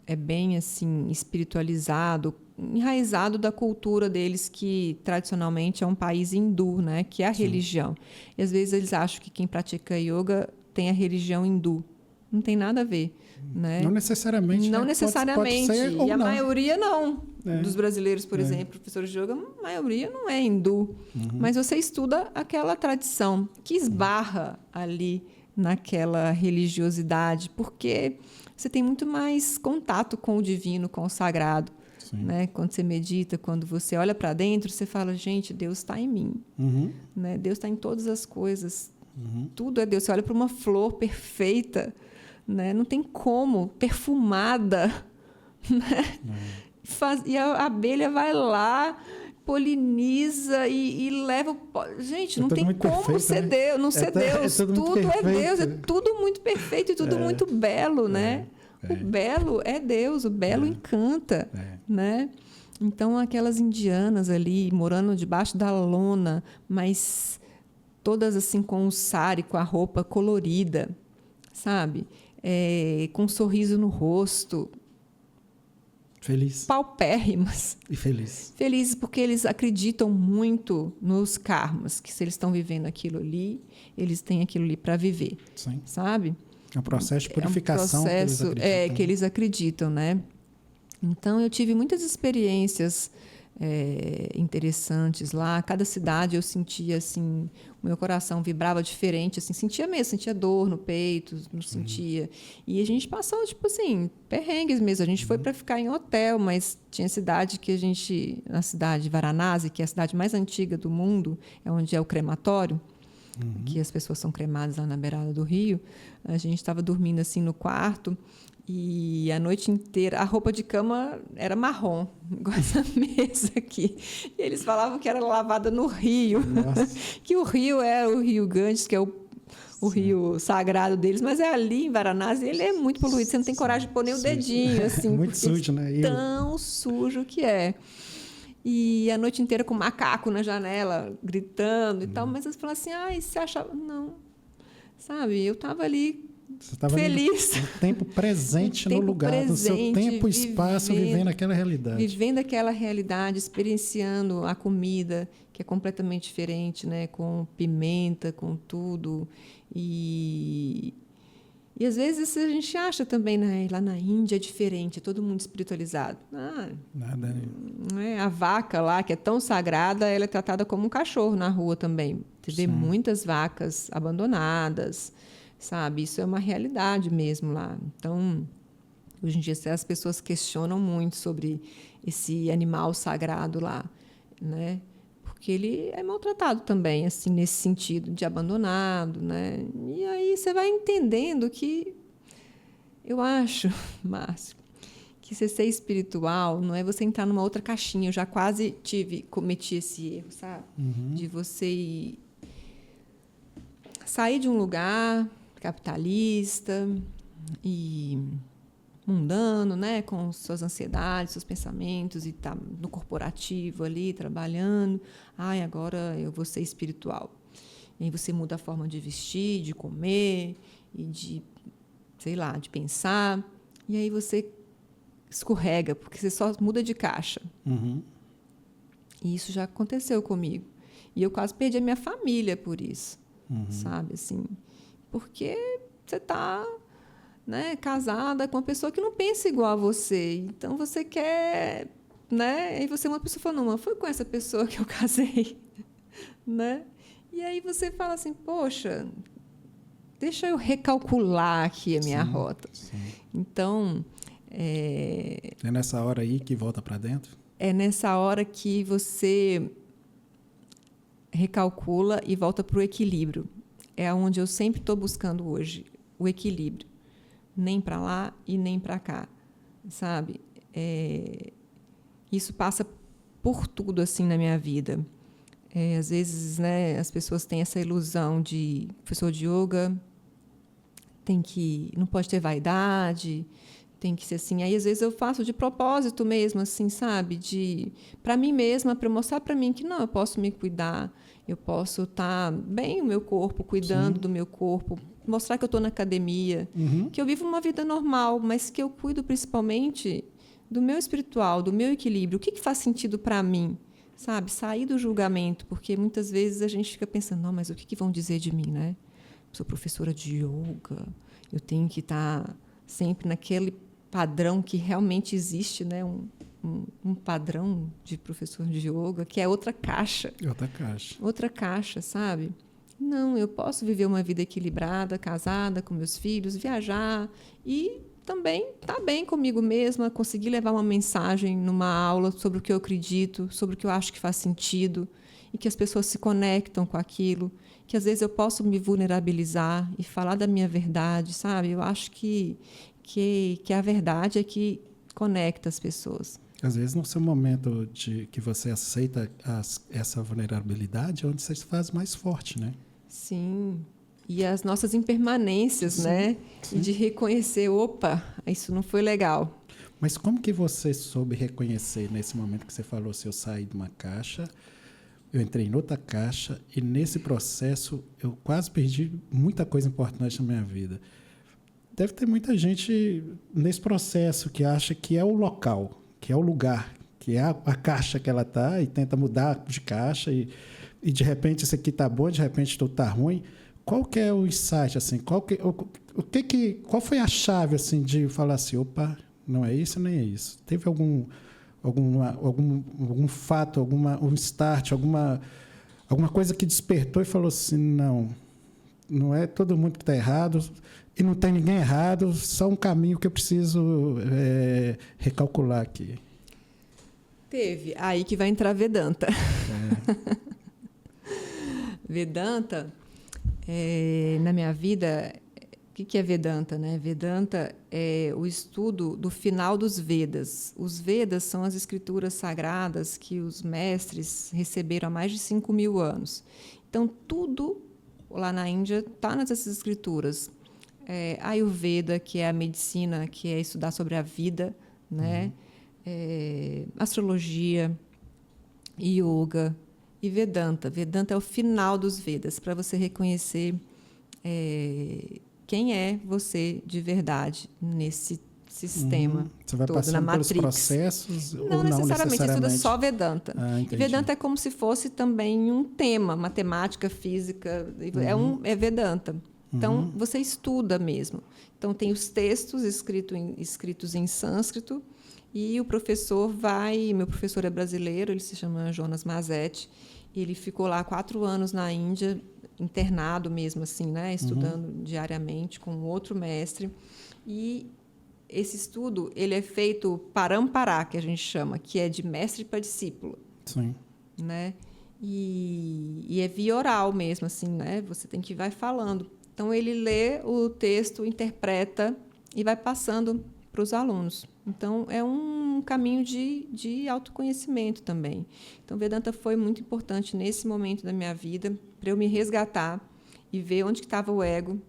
é bem assim espiritualizado, enraizado da cultura deles, que tradicionalmente é um país hindu, né? Que é a religião. E às vezes eles acham que quem pratica yoga tem a religião hindu. Não tem nada a ver, né? Não necessariamente. Não né? necessariamente. Pode ser, ou e a não. maioria não. Dos brasileiros, por exemplo, professores de yoga, a maioria não é hindu. Mas você estuda aquela tradição que esbarra ali naquela religiosidade, porque você tem muito mais contato com o divino, com o sagrado. Né? Quando você medita, quando você olha para dentro, você fala, gente, Deus está em mim. Né? Deus está em todas as coisas. Tudo é Deus. Você olha para uma flor perfeita, né? Não tem como, perfumada. Né? E a abelha vai lá, poliniza e leva... Gente, não tem como perfeito, ser né? Deus, não ser Deus. Tudo é Deus, é tudo muito perfeito e tudo muito belo, né? O belo é Deus, o belo encanta, né? Então, aquelas indianas ali, morando debaixo da lona, mas todas assim com o sari, com a roupa colorida, sabe? Com um sorriso no rosto. Feliz. Paupérrimas. E feliz. Felizes porque eles acreditam muito nos karmas, que se eles estão vivendo aquilo ali, eles têm aquilo ali para viver, sabe? É um processo de purificação. É um processo que eles acreditam, né? Então, eu tive muitas experiências interessantes lá. Cada cidade eu sentia, assim, o meu coração vibrava diferente, assim, sentia dor no peito, não sentia. E a gente passou, tipo assim, perrengues mesmo. A gente foi para ficar em hotel, mas tinha cidade que na cidade de Varanasi, que é a cidade mais antiga do mundo, é onde é o crematório, que as pessoas são cremadas lá na beirada do rio. A gente estava dormindo assim no quarto e a noite inteira a roupa de cama era marrom, igual essa mesa aqui. E eles falavam que era lavada no rio, que o rio era o rio Ganges, que é o rio sagrado deles, mas é ali em Varanasi, ele é muito poluído, você não tem coragem de pôr nem o dedinho, assim, muito sujo, né? Tão sujo que é. E a noite inteira com macaco na janela, gritando e tal. Mas eles falavam assim, e você achava... Não, sabe? Eu estava ali feliz. No tempo presente no lugar, no seu tempo e espaço, vivendo aquela realidade. Vivendo aquela realidade, experienciando a comida, que é completamente diferente, né? Com pimenta, com tudo. E às vezes a gente acha também, né? Lá na Índia é diferente, é todo mundo espiritualizado. Nada. A vaca lá, que é tão sagrada, ela é tratada como um cachorro na rua também. Você vê muitas vacas abandonadas, sabe? Isso é uma realidade mesmo lá. Então, hoje em dia, as pessoas questionam muito sobre esse animal sagrado lá, né? porque ele é maltratado também, assim, nesse sentido de abandonado, né? E aí você vai entendendo que eu acho, Márcio, que você ser espiritual não é você entrar numa outra caixinha. Eu já quase cometi esse erro, sabe? De você sair de um lugar capitalista e mundano, né, com suas ansiedades, seus pensamentos, e tá no corporativo ali trabalhando. Ai, agora eu vou ser espiritual. E aí você muda a forma de vestir, de comer e de, sei lá, de pensar. E aí você escorrega, porque você só muda de caixa. E isso já aconteceu comigo. E eu quase perdi a minha família por isso, sabe, assim, porque você está, né, casada com uma pessoa que não pensa igual a você. Então você quer, né? E você, uma pessoa fala, não, foi com essa pessoa que eu casei, né? E aí você fala assim, poxa, deixa eu recalcular aqui a minha rota. Então é nessa hora aí que volta para dentro? É nessa hora que você recalcula e volta para o equilíbrio. É onde eu sempre estou buscando hoje, o equilíbrio. Nem para lá e nem para cá, sabe? Isso passa por tudo assim na minha vida. Às vezes, né, as pessoas têm essa ilusão de professor de yoga não pode ter vaidade, tem que ser assim. Aí às vezes eu faço de propósito mesmo, assim, sabe, para mim mesma, para mostrar para mim que não, eu posso me cuidar, eu posso estar bem o meu corpo, cuidando do meu corpo, mostrar que eu estou na academia, que eu vivo uma vida normal, mas que eu cuido principalmente do meu espiritual, do meu equilíbrio. O que faz sentido para mim, sabe? Sair do julgamento, porque muitas vezes a gente fica pensando, não, mas o que vão dizer de mim, né? Sou professora de yoga, eu tenho que estar sempre naquele padrão que realmente existe, né? Um padrão de professor de yoga, que é outra caixa. Outra caixa, sabe? Não, eu posso viver uma vida equilibrada, casada, com meus filhos, viajar e também estar bem comigo mesma, conseguir levar uma mensagem numa aula sobre o que eu acredito, sobre o que eu acho que faz sentido e que as pessoas se conectam com aquilo, que às vezes eu posso me vulnerabilizar e falar da minha verdade, sabe? Eu acho que a verdade é que conecta as pessoas. Às vezes, no seu momento de que você aceita essa vulnerabilidade, é onde você se faz mais forte, né? Sim. E as nossas impermanências, né? Sim. E de reconhecer, opa, isso não foi legal. Mas como que você soube reconhecer nesse momento que você falou, se eu saí de uma caixa, eu entrei em outra caixa, e nesse processo eu quase perdi muita coisa importante na minha vida. Deve ter muita gente nesse processo que acha que é o local, que é o lugar, que é a caixa que ela está, e tenta mudar de caixa, e de repente isso aqui está bom, de repente tudo está ruim. Qual que é o insight, assim? Qual foi a chave, assim, de falar assim, opa, não é isso, nem é isso? Teve algum fato, um start, alguma coisa que despertou e falou assim, não é todo mundo que está errado, e não tem ninguém errado, só um caminho que eu preciso recalcular aqui. Teve. Aí que vai entrar Vedanta. Vedanta, na minha vida, o que é Vedanta, né? Vedanta é o estudo do final dos Vedas. Os Vedas são as escrituras sagradas que os mestres receberam há mais de 5.000 anos. Então, tudo lá na Índia está nessas escrituras. Ayurveda, que é a medicina, que é estudar sobre a vida, né? Astrologia, yoga e Vedanta. Vedanta é o final dos Vedas, para você reconhecer quem é você de verdade nesse sistema. Você vai todo, passando na pelos Matrix. Processos? Não necessariamente, você estuda só Vedanta. E Vedanta é como se fosse também um tema, matemática, física, é Vedanta. Então, você estuda mesmo. Então, tem os textos escritos em sânscrito, e o professor meu professor é brasileiro, ele se chama Jonas Mazetti, ele ficou lá 4 anos na Índia, internado mesmo, assim, né? Estudando diariamente com outro mestre. E esse estudo ele é feito parampará, que a gente chama, que é de mestre para discípulo. Sim. Né? E é via oral mesmo, assim, né? Você tem que ir vai falando. Então, ele lê o texto, interpreta e vai passando para os alunos. Então, é um caminho de autoconhecimento também. Então, Vedanta foi muito importante nesse momento da minha vida para eu me resgatar e ver onde que estava o ego,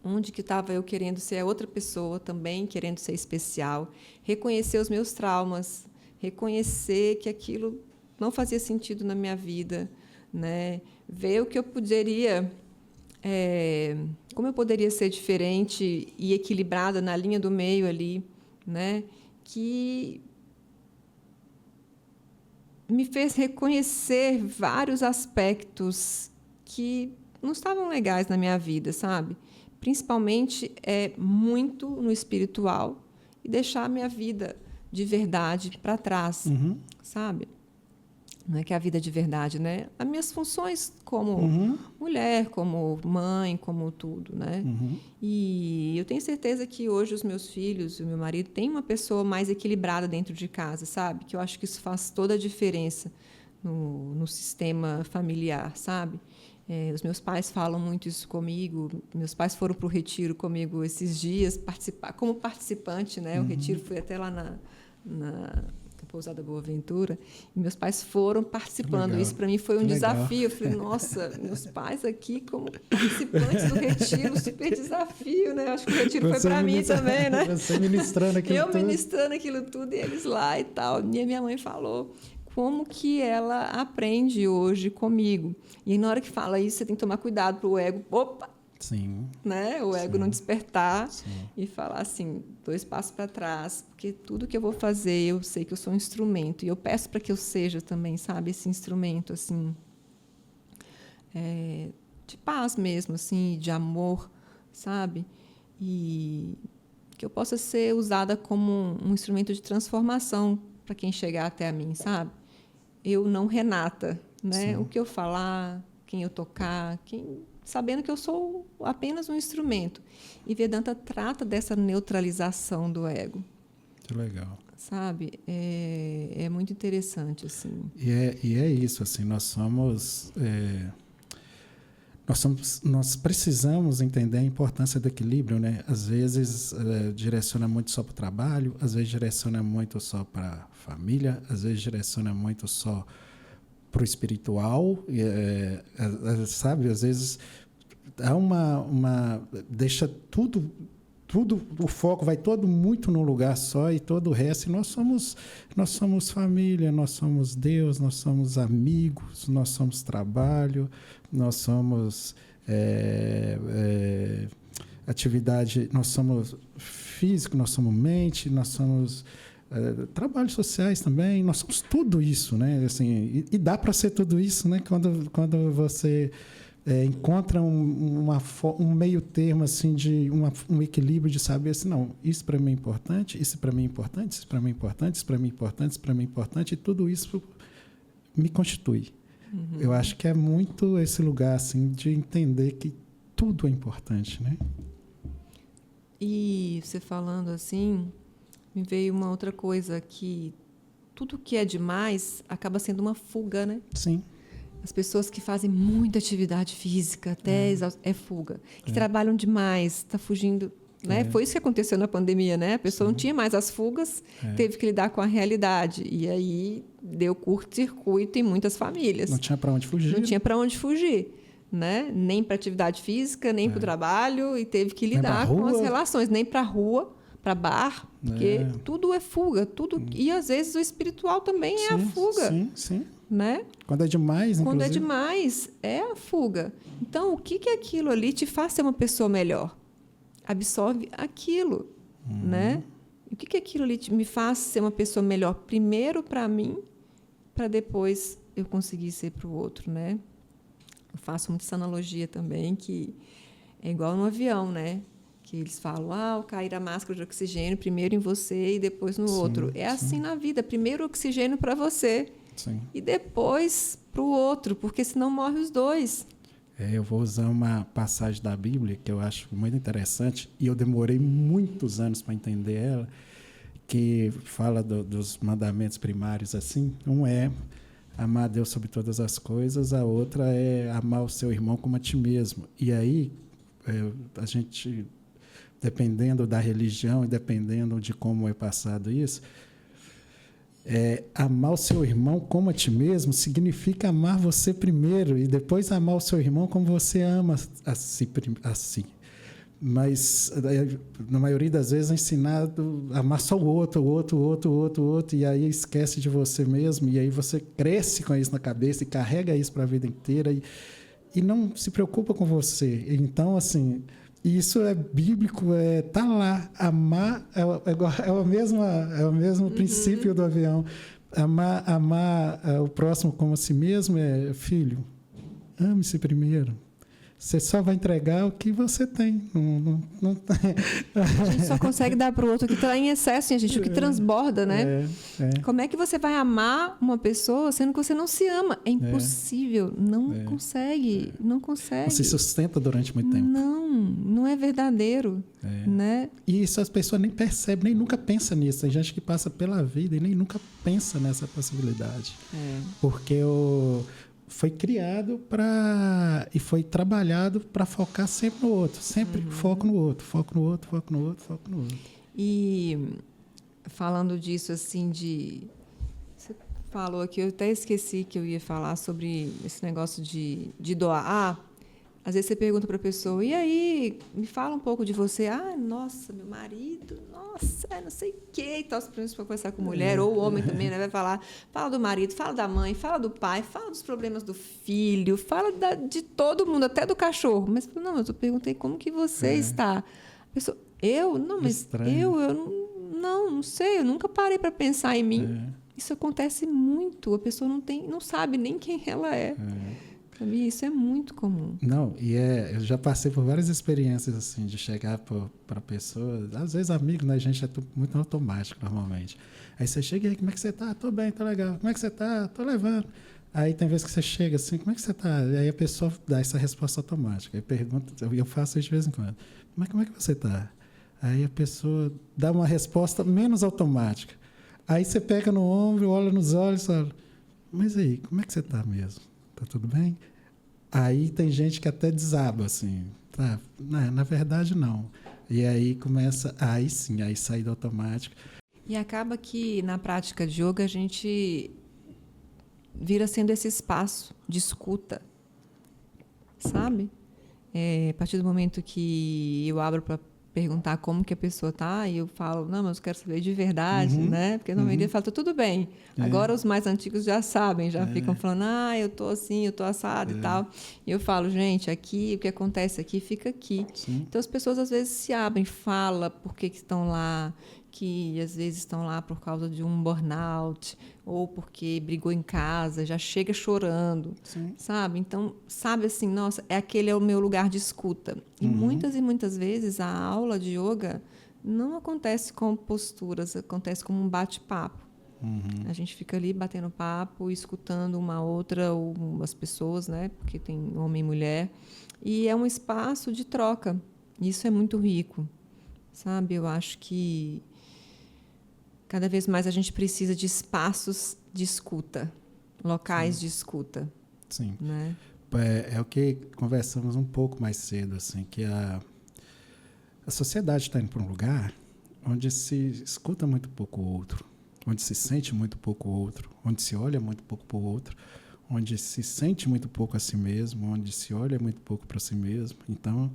onde que estava eu querendo ser a outra pessoa também, querendo ser especial, reconhecer os meus traumas, reconhecer que aquilo não fazia sentido na minha vida, né? Ver o que eu poderia, como eu poderia ser diferente e equilibrada na linha do meio ali, né? Que me fez reconhecer vários aspectos que não estavam legais na minha vida, sabe? Principalmente muito no espiritual e deixar a minha vida de verdade para trás, sabe? Não é que é a vida de verdade, né? As minhas funções como mulher, como mãe, como tudo, né? E eu tenho certeza que hoje os meus filhos e o meu marido têm uma pessoa mais equilibrada dentro de casa, sabe? Que eu acho que isso faz toda a diferença no sistema familiar, sabe? Os meus pais falam muito isso comigo. Meus pais foram para o retiro comigo esses dias, participar como participante, né? O retiro foi até lá na Pousada Boa Ventura, e meus pais foram participando. Isso para mim foi um desafio. Eu falei, nossa, meus pais aqui como participantes do retiro, super desafio, né? Acho que o retiro foi para mim também, né? Você ministrando aquilo eu tudo. ministrando aquilo tudo e eles lá e tal. E a minha mãe falou como que ela aprende hoje comigo. E aí, na hora que fala isso, você tem que tomar cuidado para o ego. Opa! Sim. Né? O ego não despertar. Sim. E falar assim, 2 passos para trás, porque tudo que eu vou fazer, eu sei que eu sou um instrumento. E eu peço para que eu seja também, sabe, esse instrumento, assim, de paz mesmo, assim, de amor, sabe? E que eu possa ser usada como um instrumento de transformação para quem chegar até a mim, sabe? Eu não Renata, né? Sim. O que eu falar, quem eu tocar, sabendo que eu sou apenas um instrumento. E Vedanta trata dessa neutralização do ego. Que legal. Sabe? É muito interessante, assim. E é isso, assim, nós precisamos entender a importância do equilíbrio, né? Às vezes direciona muito só para o trabalho, às vezes direciona muito só para a família, às vezes direciona muito só para o espiritual, sabe? Às vezes há deixa tudo, o foco vai todo muito num lugar só e todo o resto. E nós somos família, nós somos Deus, nós somos amigos, nós somos trabalho, nós somos atividade, nós somos físico, nós somos mente, nós somos trabalhos sociais também, nós somos tudo isso, né? Assim, e dá para ser tudo isso, né? Quando você encontra um meio termo assim de um equilíbrio de saber assim, não, isso para mim é importante, isso para mim é importante, isso para mim é importante, isso para mim é importante, isso para mim é importante, e tudo isso me constitui. Eu acho que é muito esse lugar assim de entender que tudo é importante, né? E você falando assim, me veio uma outra coisa, que tudo que é demais acaba sendo uma fuga, né? Sim. As pessoas que fazem muita atividade física, até fuga. Que trabalham demais, está fugindo, né? Foi isso que aconteceu na pandemia, né? A pessoa não tinha mais as fugas, teve que lidar com a realidade. E aí deu curto-circuito em muitas famílias. Não tinha para onde fugir. Não tinha para onde fugir, né? Nem para atividade física, nem para o trabalho, e teve que lidar com as relações, nem para a rua, para bar, porque tudo é fuga, tudo. E às vezes o espiritual também é a fuga. Sim. Né? Quando é demais, inclusive. Quando é demais, é a fuga. Então, o que aquilo ali te faz ser uma pessoa melhor? Absorve aquilo, né? O que aquilo ali me faz ser uma pessoa melhor? Primeiro para mim, para depois eu conseguir ser para o outro, né? Eu faço muito essa analogia também, que é igual no avião, né? Que eles falam, ao cair a máscara de oxigênio, primeiro em você e depois no outro. É assim na vida, primeiro o oxigênio para você. Sim. E depois para o outro, porque senão morre os dois. Eu vou usar uma passagem da Bíblia que eu acho muito interessante, e eu demorei muitos anos para entender ela, que fala dos mandamentos primários assim. Um é amar a Deus sobre todas as coisas, a outra é amar o seu irmão como a ti mesmo. E aí, a gente, dependendo da religião e dependendo de como é passado isso, amar o seu irmão como a ti mesmo significa amar você primeiro e depois amar o seu irmão como você ama a si. Mas, na maioria das vezes, é ensinado a amar só o outro, e aí esquece de você mesmo, e aí você cresce com isso na cabeça e carrega isso para a vida inteira e não se preocupa com você. Então, assim, isso é bíblico, tá lá. Amar é o mesmo princípio do avião. Amar o próximo como a si mesmo filho, ame-se primeiro. Você só vai entregar o que você tem. Não tem. A gente só consegue dar para o outro o que está em excesso, gente, o que transborda, né? Como é que você vai amar uma pessoa sendo que você não se ama? É impossível. Não consegue. Não consegue. Não se sustenta durante muito tempo. Não é verdadeiro. Né? E isso as pessoas nem percebem, nem nunca pensam nisso. Tem gente que passa pela vida e nem nunca pensa nessa possibilidade. Porque foi criado e foi trabalhado para focar sempre no outro. Sempre foco no outro. E falando disso, assim, você falou aqui, eu até esqueci que eu ia falar sobre esse negócio de doar. Às vezes você pergunta para a pessoa, e aí, me fala um pouco de você. Nossa, meu marido, não sei o quê. Então, se for conversar com mulher, ou o homem também, né, vai falar, fala do marido, fala da mãe, fala do pai, fala dos problemas do filho, fala de todo mundo, até do cachorro. Mas, não, eu perguntei como que você está. A pessoa, eu? Não, mas estranho. Eu não sei, eu nunca parei para pensar em mim. Isso acontece muito, a pessoa não sabe nem quem ela é. Isso é muito comum. Não, eu já passei por várias experiências assim de chegar para pessoas, às vezes amigos, né? A gente é muito automático normalmente. Aí você chega e aí, como é que você tá? Tô bem, tô legal. Como é que você tá? Tô levando. Aí tem vezes que você chega assim, como é que você tá? E aí a pessoa dá essa resposta automática. Aí pergunta, eu faço isso de vez em quando. Mas como é que você tá? Aí a pessoa dá uma resposta menos automática. Aí você pega no ombro, olha nos olhos e fala, mas aí, como é que você tá mesmo? Tá tudo bem? Aí tem gente que até desaba, assim. Tá, na verdade, não. E aí começa, aí sai do automático. E acaba que, na prática de yoga, a gente vira sendo esse espaço de escuta, sabe? A partir do momento que eu abro para perguntar como que a pessoa está, e eu falo, não, mas eu quero saber de verdade, né? Porque normalmente ele fala, tá tudo bem. Agora os mais antigos já sabem, já ficam falando, eu tô assim, eu tô assado e tal. E eu falo, gente, aqui, o que acontece aqui, fica aqui. Sim. Então as pessoas às vezes se abrem, falam por que estão lá, que às vezes estão lá por causa de um burnout, ou porque brigou em casa, já chega chorando, sabe? Então, sabe assim, nossa, aquele é o meu lugar de escuta. E muitas vezes a aula de yoga não acontece com posturas, acontece como um bate-papo. A gente fica ali batendo papo, escutando uma outra, ou as pessoas, né? Porque tem homem e mulher. E é um espaço de troca. Isso é muito rico, sabe? Eu acho que cada vez mais a gente precisa de espaços de escuta, locais de escuta. Sim. Né? É o que conversamos um pouco mais cedo, assim, que a sociedade está indo para um lugar onde se escuta muito pouco o outro, onde se sente muito pouco o outro, onde se olha muito pouco para o outro, onde se sente muito pouco a si mesmo, onde se olha muito pouco para si mesmo. Então,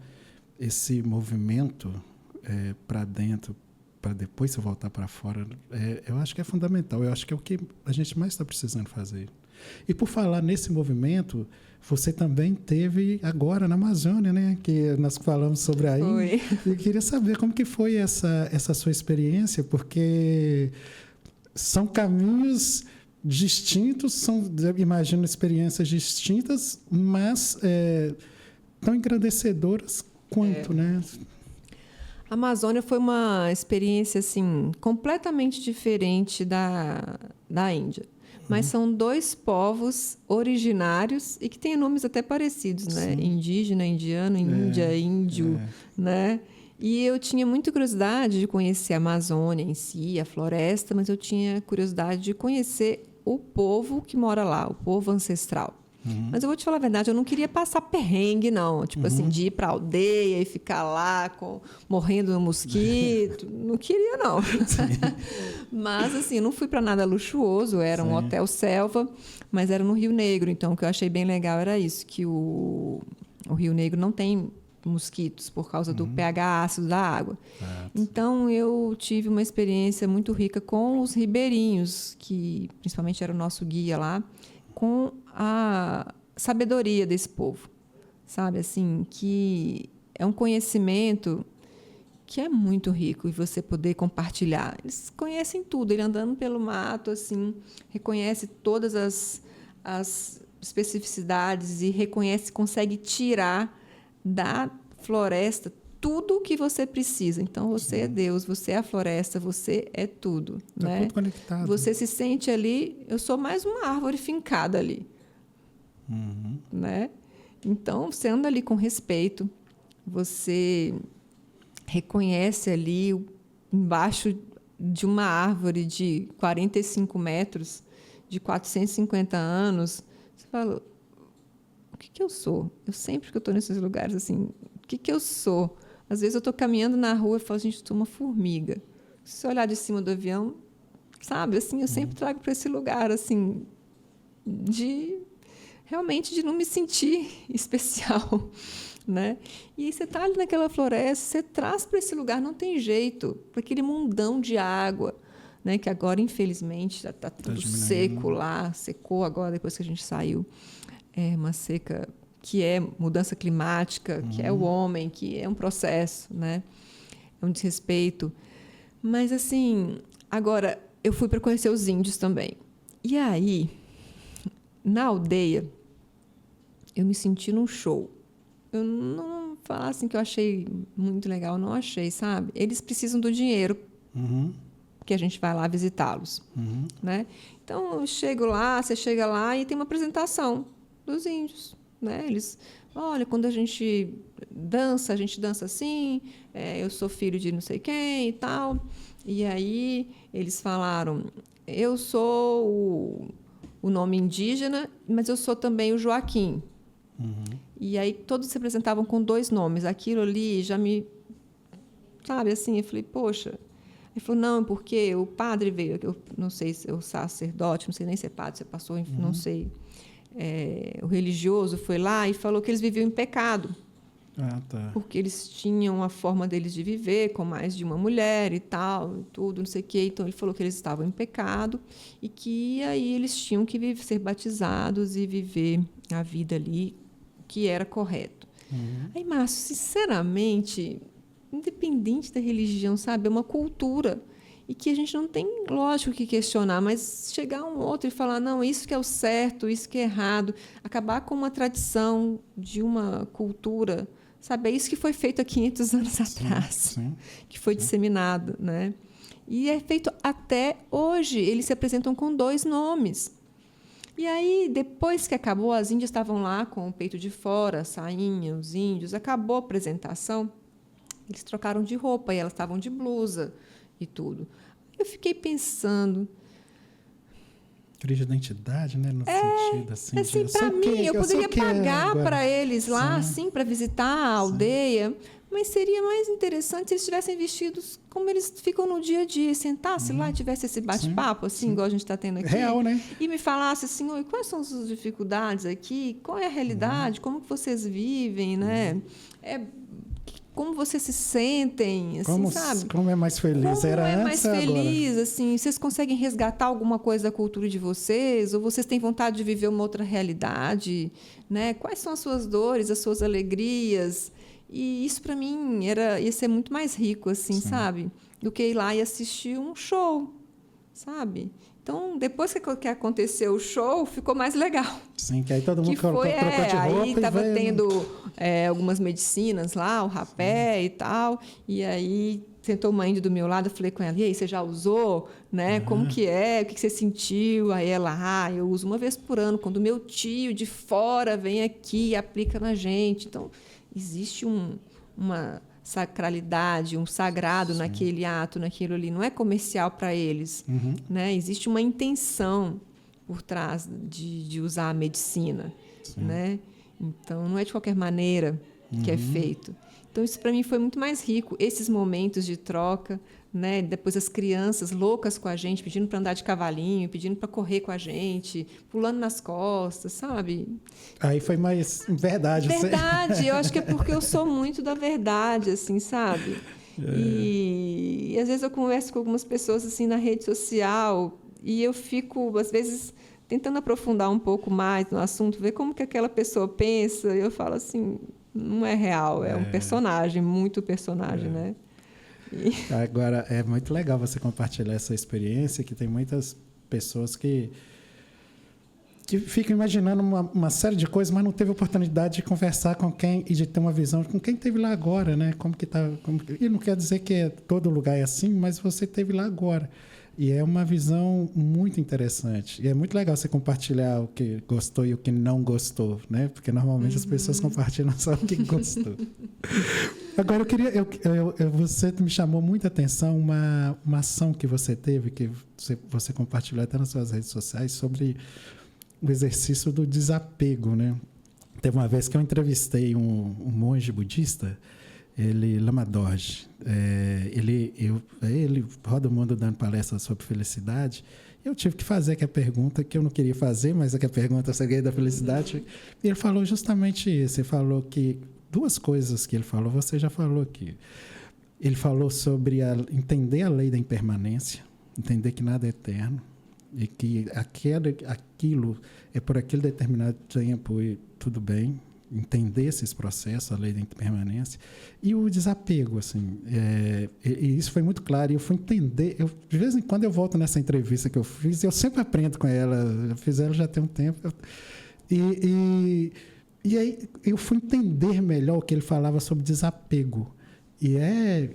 esse movimento para dentro, para depois você voltar para fora, eu acho que é fundamental. Eu acho que é o que a gente mais está precisando fazer. E por falar nesse movimento, você também teve agora na Amazônia, né? Que nós falamos sobre aí. Foi. Eu queria saber como que foi essa sua experiência, porque são caminhos distintos, imagino, experiências distintas, mas tão engrandecedoras quanto, né? A Amazônia foi uma experiência assim completamente diferente da Índia. Mas são dois povos originários e que têm nomes até parecidos, né? Sim. Indígena, indiano, Índia, índio, né? E eu tinha muita curiosidade de conhecer a Amazônia em si, a floresta, mas eu tinha curiosidade de conhecer o povo que mora lá, o povo ancestral. Mas eu vou te falar a verdade, eu não queria passar perrengue, não. Tipo assim, de ir para a aldeia e ficar lá morrendo no mosquito. Não queria, não. Mas, assim, não fui para nada luxuoso. Era um hotel selva, mas era no Rio Negro. Então, o que eu achei bem legal era isso, que o Rio Negro não tem mosquitos por causa do pH ácido da água. Então, eu tive uma experiência muito rica com os ribeirinhos, que principalmente era o nosso guia lá, com a sabedoria desse povo, sabe? Assim, que é um conhecimento que é muito rico e você poder compartilhar. Eles conhecem tudo, ele andando pelo mato, assim, reconhece todas as especificidades e consegue tirar da floresta tudo o que você precisa. Então, você é Deus, você é a floresta, você é tudo. Tá, né? Tudo conectado. Você se sente ali, eu sou mais uma árvore fincada ali. Né? Então, você anda ali com respeito, você reconhece ali, embaixo de uma árvore de 45 metros, de 450 anos, você fala, o que eu sou? Eu sempre que eu estou nesses lugares, assim, o que eu sou? Às vezes eu estou caminhando na rua e falo, gente, eu sou uma formiga. Se você olhar de cima do avião, sabe, assim, eu sempre trago para esse lugar, assim, realmente de não me sentir especial, né? E aí você está ali naquela floresta, você traz para esse lugar, não tem jeito, para aquele mundão de água, né? Que agora, infelizmente, já está tudo seco lá, secou agora, depois que a gente saiu. É uma seca que é mudança climática, que é o homem, que é um processo, né? É um desrespeito. Mas, assim, agora, eu fui para conhecer os índios também. E aí, na aldeia, eu me senti num show. Eu não falar assim que eu achei muito legal, não achei, sabe? Eles precisam do dinheiro que a gente vai lá visitá-los, né? Então, eu chego lá, você chega lá e tem uma apresentação dos índios, né? Eles, olha, quando a gente dança assim, eu sou filho de não sei quem e tal. E aí eles falaram, eu sou o nome indígena, mas eu sou também o Joaquim. E aí todos se apresentavam com 2 nomes. Aquilo ali já me... Sabe, assim, eu falei, poxa... Ele falou, não, porque o padre veio, eu não sei se é o sacerdote, não sei nem se é padre, se é pastor, não sei. O religioso foi lá e falou que eles viviam em pecado. Tá. Porque eles tinham a forma deles de viver, com mais de uma mulher e tal, tudo, não sei o quê. Então, ele falou que eles estavam em pecado e que aí eles tinham que ser batizados e viver a vida ali que era correto. Aí, Márcio, sinceramente, independente da religião, sabe, é uma cultura e que a gente não tem, lógico, que questionar, mas chegar um outro e falar, não, isso que é o certo, isso que é errado, acabar com uma tradição de uma cultura, sabe, é isso que foi feito há 500 anos atrás, que foi disseminado, né? E é feito até hoje, eles se apresentam com 2 nomes. E aí, depois que acabou, as índias estavam lá com o peito de fora, a sainha, os índios, acabou a apresentação, eles trocaram de roupa e elas estavam de blusa e tudo. Eu fiquei pensando... Crise de identidade, né? No sentido assim... assim, para mim, eu poderia pagar para eles lá, assim, para visitar a aldeia, mas seria mais interessante se eles estivessem vestidos como eles ficam no dia a dia, sentasse lá e tivesse esse bate-papo, assim, igual a gente está tendo aqui. Real, né? E me falasse assim, oi, quais são as suas dificuldades aqui? Qual é a realidade? Como que vocês vivem, né? Como vocês se sentem, assim, sabe? Como é mais feliz? Como Era é antes mais feliz, agora? assim? Vocês conseguem resgatar alguma coisa da cultura de vocês? Ou vocês têm vontade de viver uma outra realidade? Né? Quais são as suas dores, as suas alegrias? E isso, para mim, ia ser muito mais rico, assim, sabe? Do que ir lá e assistir um show, sabe? Então, depois que aconteceu o show, ficou mais legal. Sim, que aí todo mundo trocou de roupa. Aí estava veio... tendo algumas medicinas lá, o rapé e tal. E aí sentou uma índia do meu lado, eu falei com ela, e aí, você já usou? Né? Como que é? O que você sentiu? Aí ela, eu uso uma vez por ano, quando o meu tio de fora vem aqui e aplica na gente. Então, existe uma sacralidade, um sagrado naquele ato, naquilo ali. Não é comercial para eles. Né? Existe uma intenção por trás de usar a medicina, né? Então, não é de qualquer maneira que é feito. Então, isso para mim foi muito mais rico, esses momentos de troca, né? Depois as crianças loucas com a gente, pedindo para andar de cavalinho, pedindo para correr com a gente, pulando nas costas, sabe? Aí foi mais verdade. Verdade, eu acho que é porque eu sou muito da verdade, assim, sabe? E às vezes eu converso com algumas pessoas assim na rede social e eu fico, às vezes, tentando aprofundar um pouco mais no assunto, ver como que aquela pessoa pensa, e eu falo assim, não é real, é um personagem, muito personagem, né? Agora, é muito legal você compartilhar essa experiência, que tem muitas pessoas que ficam imaginando uma série de coisas, mas não teve oportunidade de conversar com quem e de ter uma visão com quem esteve lá agora, né? E não quer dizer que todo lugar é assim, mas você esteve lá agora. E é uma visão muito interessante. E é muito legal você compartilhar o que gostou e o que não gostou, né? Porque normalmente as pessoas compartilham só o que gostou. Agora, você me chamou muita atenção uma ação que você teve, que você compartilhou até nas suas redes sociais, sobre o exercício do desapego, né? Teve uma vez que eu entrevistei um monge budista, Lama Dorje. Ele roda o mundo dando palestras sobre felicidade. Eu tive que fazer aquela pergunta que eu não queria fazer, mas é que a pergunta é o segredo da felicidade. E ele falou justamente isso. Ele falou que duas coisas que ele falou, você já falou aqui. Ele falou sobre entender a lei da impermanência, entender que nada é eterno, e que aquilo é por aquele determinado tempo e tudo bem, entender esses processos, a lei da impermanência, e o desapego, assim, e isso foi muito claro, e eu fui entender, de vez em quando eu volto nessa entrevista que eu fiz, eu sempre aprendo com ela, eu fiz ela já tem um tempo, e aí eu fui entender melhor o que ele falava sobre desapego.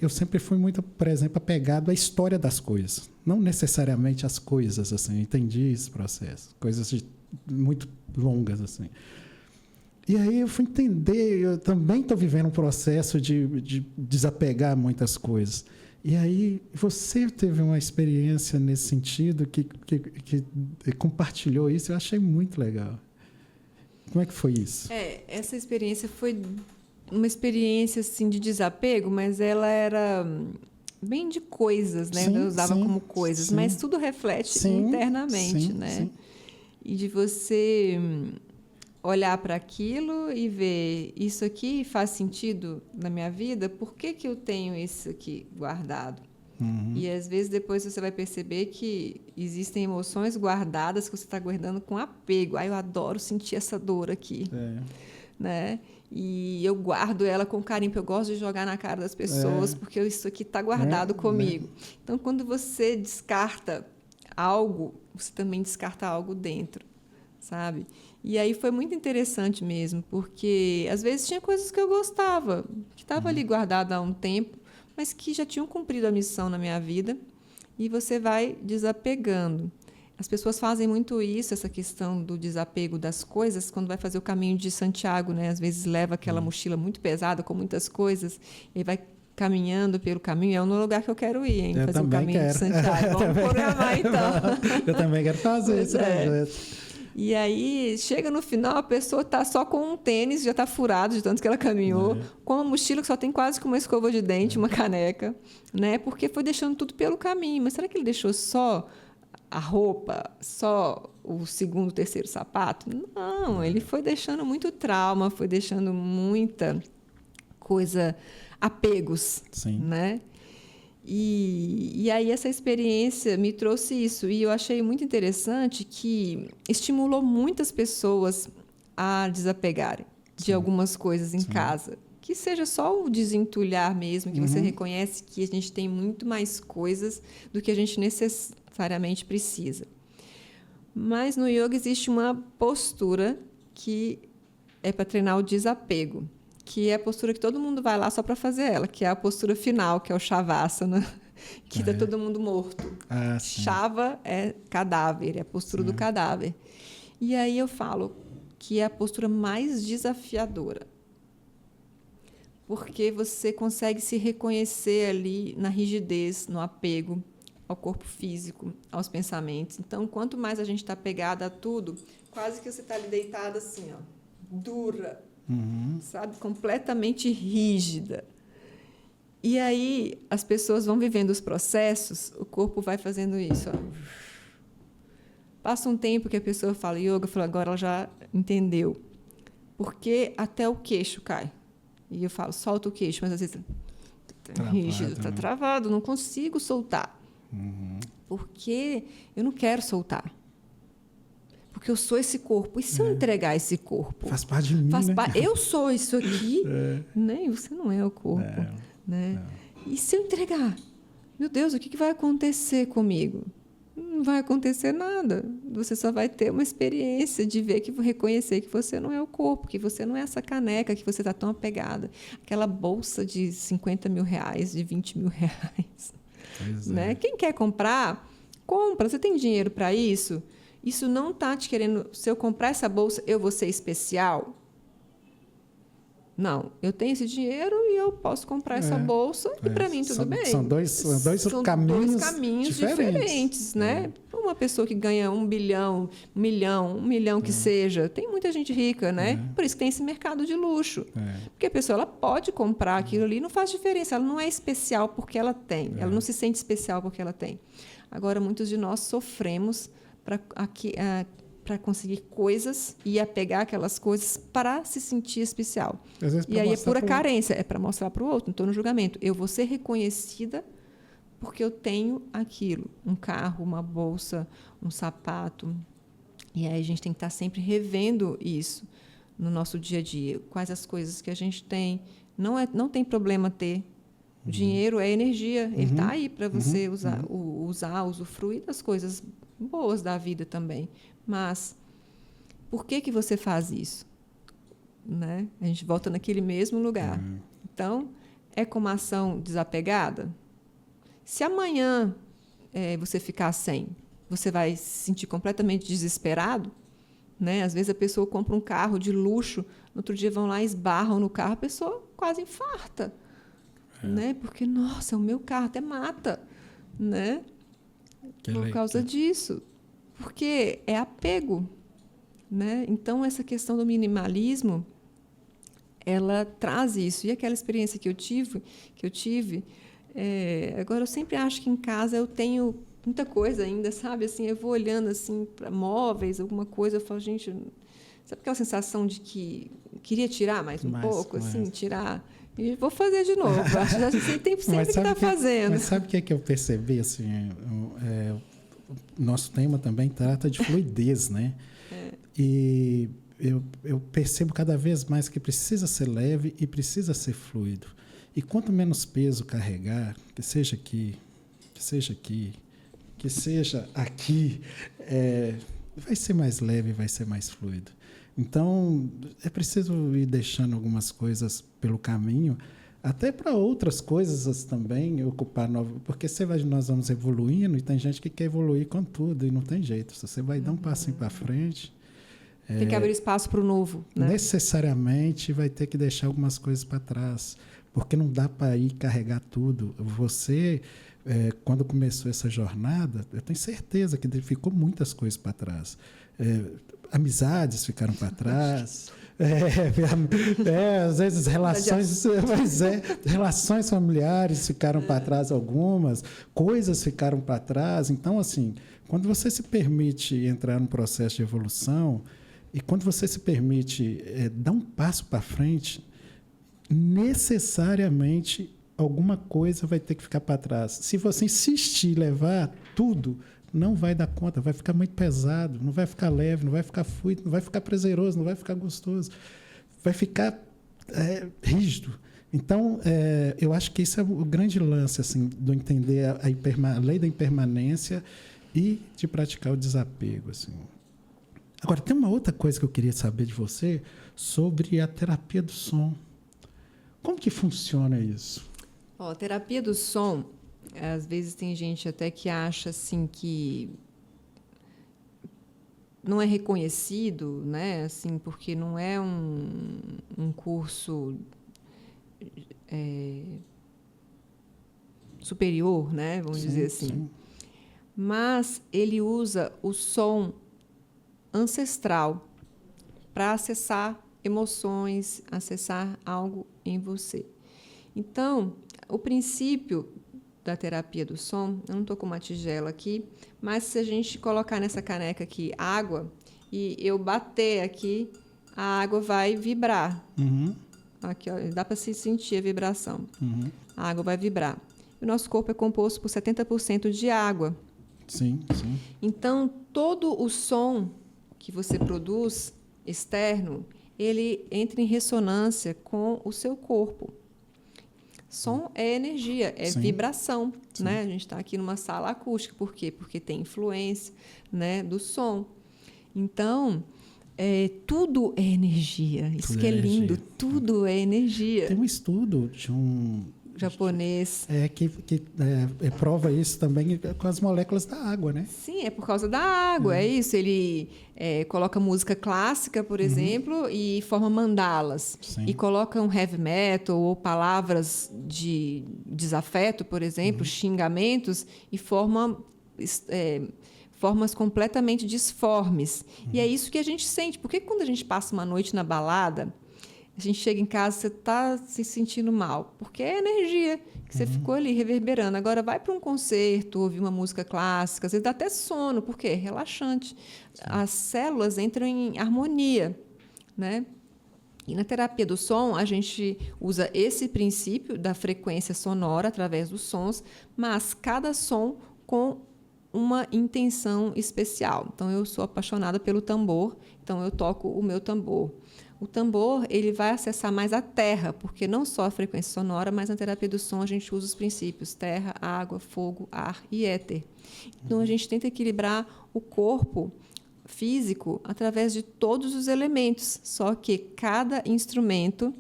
Eu sempre fui muito, por exemplo, apegado à história das coisas, não necessariamente às coisas, assim, eu entendi esse processo, coisas muito longas, assim. E aí eu fui entender, eu também estou vivendo um processo de desapegar muitas coisas. E aí você teve uma experiência nesse sentido, que compartilhou isso, eu achei muito legal. Como é que foi isso? Essa experiência foi uma experiência assim, de desapego, mas ela era bem de coisas, né? Eu usava como coisas, mas tudo reflete internamente, né? Sim. E de você olhar para aquilo e ver, isso aqui faz sentido na minha vida? Por que eu tenho isso aqui guardado? E às vezes depois você vai perceber que existem emoções guardadas que você está guardando com apego. Eu adoro sentir essa dor aqui, né? E eu guardo ela com carinho, porque eu gosto de jogar na cara das pessoas, porque isso aqui está guardado comigo. Então, quando você descarta algo, você também descarta algo dentro, sabe? E aí foi muito interessante mesmo, porque às vezes tinha coisas que eu gostava, que estava ali guardada há um tempo, mas que já tinham cumprido a missão na minha vida, e você vai desapegando. As pessoas fazem muito isso, essa questão do desapego das coisas, quando vai fazer o caminho de Santiago, né? Às vezes leva aquela mochila muito pesada, com muitas coisas, e vai caminhando pelo caminho. É um lugar que eu quero ir, hein? Fazer o caminho de Santiago. Vamos programar, então. Eu também quero fazer esse projeto. E aí, chega no final, a pessoa está só com um tênis, já está furado de tanto que ela caminhou, com uma mochila que só tem quase que uma escova de dente, uma caneca, né? Porque foi deixando tudo pelo caminho. Mas será que ele deixou só a roupa, só o segundo, terceiro sapato? Não, ele foi deixando muito trauma, foi deixando muita coisa, apegos, né? E aí essa experiência me trouxe isso, e eu achei muito interessante que estimulou muitas pessoas a desapegarem de algumas coisas em casa. Que seja só o desentulhar mesmo, que você reconhece que a gente tem muito mais coisas do que a gente necessariamente precisa. Mas no yoga existe uma postura que é para treinar o desapego, que é a postura que todo mundo vai lá só para fazer ela, que é a postura final, que é o Shavasana, que está todo mundo morto. Shava é cadáver, é a postura do cadáver. E aí eu falo que é a postura mais desafiadora, porque você consegue se reconhecer ali na rigidez, no apego, ao corpo físico, aos pensamentos. Então, quanto mais a gente está pegada a tudo, quase que você está ali deitada assim, ó, dura, sabe? Completamente rígida. E aí, as pessoas vão vivendo os processos, o corpo vai fazendo isso, ó. Passa um tempo que a pessoa fala, yoga, fala, agora ela já entendeu. Porque até o queixo cai. E eu falo, solta o queixo, mas às vezes está rígido, está travado, não consigo soltar. Porque eu não quero soltar. Porque eu sou esse corpo. E se eu entregar esse corpo? Faz parte de mim, né? Eu sou isso aqui, né? E você não é o corpo. Né? E se eu entregar? Meu Deus, o que vai acontecer comigo? Não vai acontecer nada. Você só vai ter uma experiência de reconhecer que você não é o corpo, que você não é essa caneca, que você está tão apegada. Aquela bolsa de 50 mil reais, de 20 mil reais. Né? Quem quer comprar, compra. Você tem dinheiro para isso? Isso não está te querendo... Se eu comprar essa bolsa, eu vou ser especial? Não, eu tenho esse dinheiro e eu posso comprar essa bolsa e para mim tudo bem. São dois caminhos diferentes, né? Uma pessoa que ganha 1 bilhão, 1 milhão que seja, tem muita gente rica, né? Por isso que tem esse mercado de luxo. Porque a pessoa ela pode comprar aquilo ali, não faz diferença, ela não é especial porque ela tem, ela não se sente especial porque ela tem. Agora, muitos de nós sofremos para conseguir coisas e apegar aquelas coisas para se sentir especial. E aí é pura carência, é para mostrar para o outro, não estou no julgamento. Eu vou ser reconhecida porque eu tenho aquilo, um carro, uma bolsa, um sapato. E aí a gente tem que estar sempre revendo isso no nosso dia a dia. Quais as coisas que a gente tem. Não tem problema ter. O dinheiro é energia, ele está aí para você usufruir das coisas boas da vida também. Mas por que você faz isso? Né? A gente volta naquele mesmo lugar. Então, é com uma ação desapegada? Se amanhã você ficar sem, você vai se sentir completamente desesperado? Né? Às vezes a pessoa compra um carro de luxo, no outro dia vão lá e esbarram no carro, a pessoa quase infarta. Né? Porque, nossa, o meu carro até mata. Né? Por causa disso. Porque é apego, né? Então, essa questão do minimalismo, ela traz isso. E aquela experiência que eu tive, agora eu sempre acho que em casa eu tenho muita coisa ainda, sabe? Assim, eu vou olhando assim para móveis, alguma coisa, eu falo, gente, sabe aquela sensação de que queria tirar mais um pouco, assim, tirar... E vou fazer de novo. Acho que sempre que está fazendo. Mas sabe o que é que eu percebi? Assim, nosso tema também trata de fluidez, né? E eu percebo cada vez mais que precisa ser leve e precisa ser fluido. E quanto menos peso carregar, que seja aqui, que seja aqui, que seja aqui, vai ser mais leve, vai ser mais fluido. Então, é preciso ir deixando algumas coisas pelo caminho, até para outras coisas também ocupar novas, porque nós vamos evoluindo e tem gente que quer evoluir com tudo e não tem jeito. Se você vai dar um passinho para frente... Tem que abrir espaço para o novo. Né? Necessariamente vai ter que deixar algumas coisas para trás, porque não dá para ir carregar tudo. Você, quando começou essa jornada, eu tenho certeza que ficou muitas coisas para trás. Amizades ficaram para trás, às vezes relações familiares ficaram para trás, algumas coisas ficaram para trás. Então, assim, quando você se permite entrar num processo de evolução e quando você se permite dar um passo para frente, necessariamente alguma coisa vai ter que ficar para trás. Se você insistir em levar tudo, não vai dar conta, vai ficar muito pesado, não vai ficar leve, não vai ficar fluido, não vai ficar prazeroso, não vai ficar gostoso, vai ficar rígido. Então, eu acho que esse é o grande lance, assim, do entender a lei da impermanência e de praticar o desapego. Assim. Agora, tem uma outra coisa que eu queria saber de você sobre a terapia do som. Como que funciona isso? A terapia do som... Às vezes tem gente até que acha assim que não é reconhecido, né? Assim, porque não é um curso superior, né? Vamos dizer assim. Sim. mas ele usa o som ancestral para acessar emoções, acessar algo em você. Então, o princípio da terapia do som, eu não estou com uma tigela aqui, mas se a gente colocar nessa caneca aqui água e eu bater aqui, a água vai vibrar. Uhum. Aqui, ó, dá para se sentir a vibração. Uhum. A água vai vibrar. O nosso corpo é composto por 70% de água. Sim, sim. Então, todo o som que você produz externo, ele entra em ressonância com o seu corpo. Som é energia, é vibração, né? A gente está aqui numa sala acústica. Por quê? Porque tem influência, né, do som. Então, tudo é energia. Isso que é lindo. Tudo é energia. Tem um estudo de um japonês que prova isso também com as moléculas da água, né? Sim, é por causa da água, é isso. Ele coloca música clássica, por exemplo, e forma mandalas. Sim. E coloca um heavy metal ou palavras de desafeto, por exemplo, xingamentos, e forma formas completamente disformes. E é isso que a gente sente. Porque quando a gente passa uma noite na balada, a gente chega em casa, você está se sentindo mal, porque é energia que você ficou ali reverberando. Agora, vai para um concerto, ouvir uma música clássica, às vezes dá até sono, porque é relaxante. As células entram em harmonia, né? E na terapia do som, a gente usa esse princípio da frequência sonora através dos sons, mas cada som com uma intenção especial. Então, eu sou apaixonada pelo tambor, então eu toco o meu tambor. O tambor, ele vai acessar mais a terra, porque não só a frequência sonora, mas na terapia do som a gente usa os princípios terra, água, fogo, ar e éter. Então, a gente tenta equilibrar o corpo físico através de todos os elementos, só que cada instrumento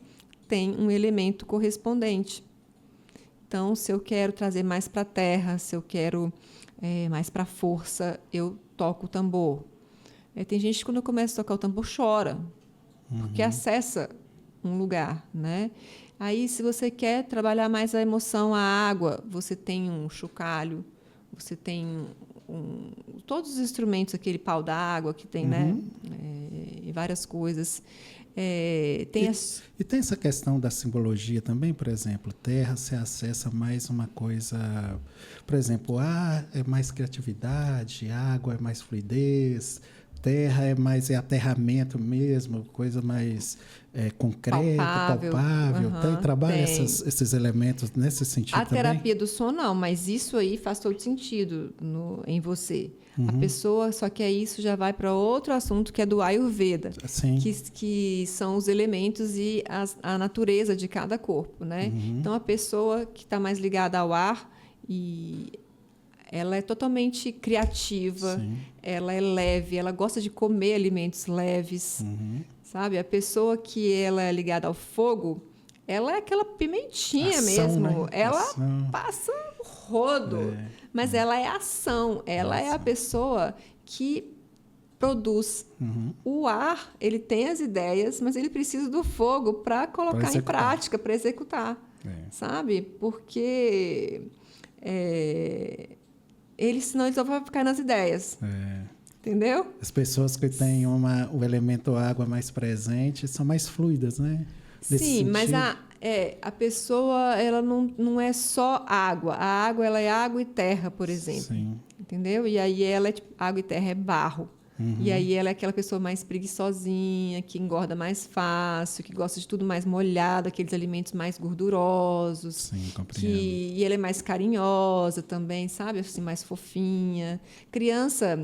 tem um elemento correspondente. Então, se eu quero trazer mais para a terra, se eu quero mais para a força, eu toco o tambor. Tem gente que, quando eu começo a tocar o tambor, chora, porque acessa um lugar, né? Aí, se você quer trabalhar mais a emoção, a água, você tem um chocalho, você tem todos os instrumentos, aquele pau da água que tem, né? E várias coisas. E tem essa questão da simbologia também, por exemplo, terra se acessa mais uma coisa, por exemplo, ar é mais criatividade, água é mais fluidez, terra é mais aterramento mesmo, coisa mais concreta, palpável. Trabalha esses elementos nesse sentido também? A terapia do som não, mas isso aí faz todo sentido em você. A pessoa, só que aí isso já vai para outro assunto, que é do Ayurveda, que são os elementos e a natureza de cada corpo, né? Então, a pessoa que está mais ligada ao ar, e ela é totalmente criativa, ela é leve, ela gosta de comer alimentos leves, sabe? A pessoa que ela é ligada ao fogo, ela é aquela pimentinha ação, mesmo. Né? Ela passa o rodo, mas ela é ação. Ela é a pessoa que produz. O ar, ele tem as ideias, mas ele precisa do fogo para colocar em prática, para executar, sabe? Porque senão ele só vai ficar nas ideias. Entendeu? As pessoas que têm o elemento água mais presente são mais fluidas, né? Sim, mas a pessoa, ela não é só água. A água, ela é água e terra, por exemplo. Sim. Entendeu? E aí ela é tipo, água e terra é barro. E aí ela é aquela pessoa mais preguiçosinha, que engorda mais fácil, que gosta de tudo mais molhado, aqueles alimentos mais gordurosos. Sim, compreendo. E ela é mais carinhosa também, sabe? Assim, mais fofinha. Criança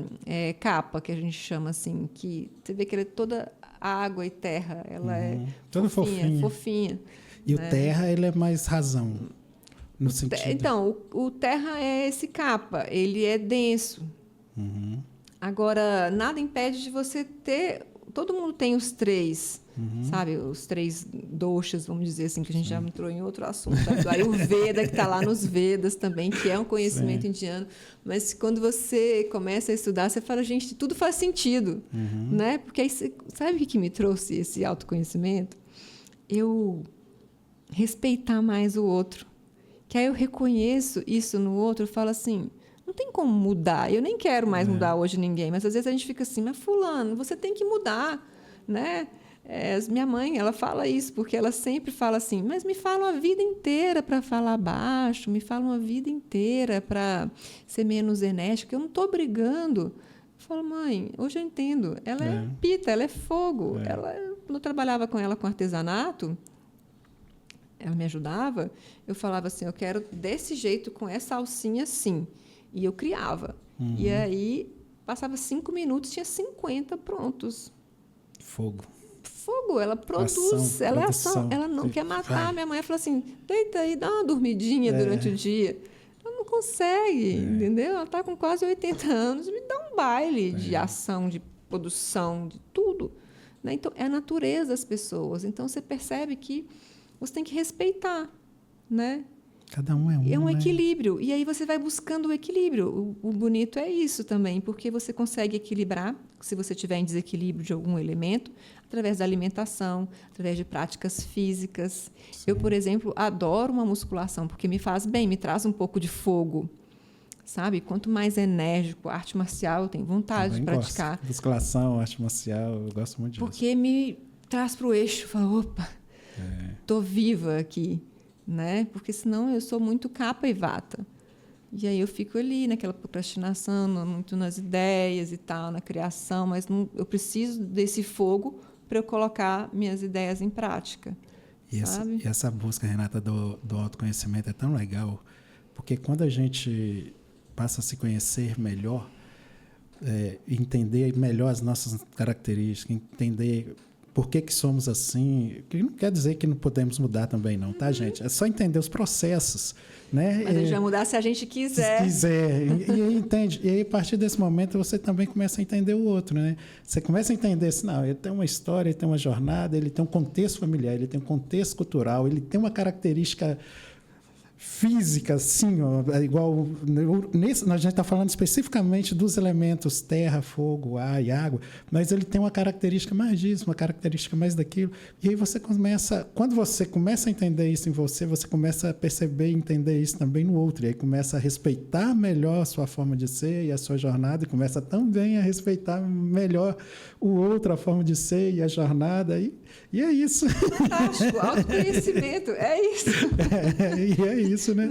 capa, que a gente chama assim, que você vê que ela é toda água e terra. Ela é toda fofinha. E o terra, ele é mais razão, no sentido... Então, o terra é esse capa, ele é denso. Agora, nada impede de você ter... Todo mundo tem os três, sabe? Os três doshas, vamos dizer assim, que a gente já entrou em outro assunto. Sabe? Do Ayurveda, que está lá nos Vedas também, que é um conhecimento indiano. Mas quando você começa a estudar, você fala, gente, tudo faz sentido. Né? Porque aí, sabe o que me trouxe esse autoconhecimento? Eu respeitar mais o outro. Que aí eu reconheço isso no outro, eu falo assim... Não tem como mudar. Eu nem quero mais mudar hoje ninguém, mas às vezes a gente fica assim, mas fulano, você tem que mudar, né? Minha mãe, ela fala isso, porque ela sempre fala assim, mas me fala uma vida inteira para falar baixo, me fala uma vida inteira para ser menos enérgica, eu não estou brigando. Eu falo, mãe, hoje eu entendo, ela é pita, ela é fogo. Quando eu trabalhava com ela com artesanato, ela me ajudava, eu falava assim, eu quero desse jeito, com essa alcinha assim. E eu criava. E aí, passava 5 minutos, tinha 50 prontos. Fogo, ela produz, ela é ação, ela não quer matar. Minha mãe falou assim, deita aí, dá uma dormidinha durante o dia. Ela não consegue, entendeu? Ela está com quase 80 anos, me dá um baile de ação, de produção, de tudo. Né? Então, é a natureza das pessoas. Então, você percebe que você tem que respeitar, né? Cada um é um. É um equilíbrio. E aí você vai buscando o equilíbrio. O bonito é isso também, porque você consegue equilibrar, se você tiver em desequilíbrio de algum elemento, através da alimentação, através de práticas físicas. Sim. Eu, por exemplo, adoro uma musculação, porque me faz bem, me traz um pouco de fogo. Sabe? Quanto mais enérgico, arte marcial, eu tenho vontade de praticar. Gosto. Musculação, arte marcial, eu gosto muito disso. Porque me traz para o eixo, fala, opa, estou viva aqui. Né? Porque senão eu sou muito capa e vata. E aí eu fico ali naquela procrastinação, muito nas ideias e tal, na criação, mas não, eu preciso desse fogo para eu colocar minhas ideias em prática. E essa busca, Renata, do autoconhecimento é tão legal, porque quando a gente passa a se conhecer melhor, entender melhor as nossas características, entender por que somos assim, que não quer dizer que não podemos mudar também não, tá, gente? É só entender os processos, né? Mas a gente vai mudar se a gente quiser. Se quiser. E aí, entende? E aí, a partir desse momento, você também começa a entender o outro, né? Você começa a entender assim, não, ele tem uma história, ele tem uma jornada, ele tem um contexto familiar, ele tem um contexto cultural, ele tem uma característica física, assim, ó, igual a gente está falando especificamente dos elementos terra, fogo, ar e água, mas ele tem uma característica mais disso, uma característica mais daquilo, e aí quando você começa a entender isso em você, você começa a perceber e entender isso também no outro, e aí começa a respeitar melhor a sua forma de ser e a sua jornada, e começa também a respeitar melhor o outro, a forma de ser e a jornada, e é isso. Fantástico, autoconhecimento, é isso. E é isso, né?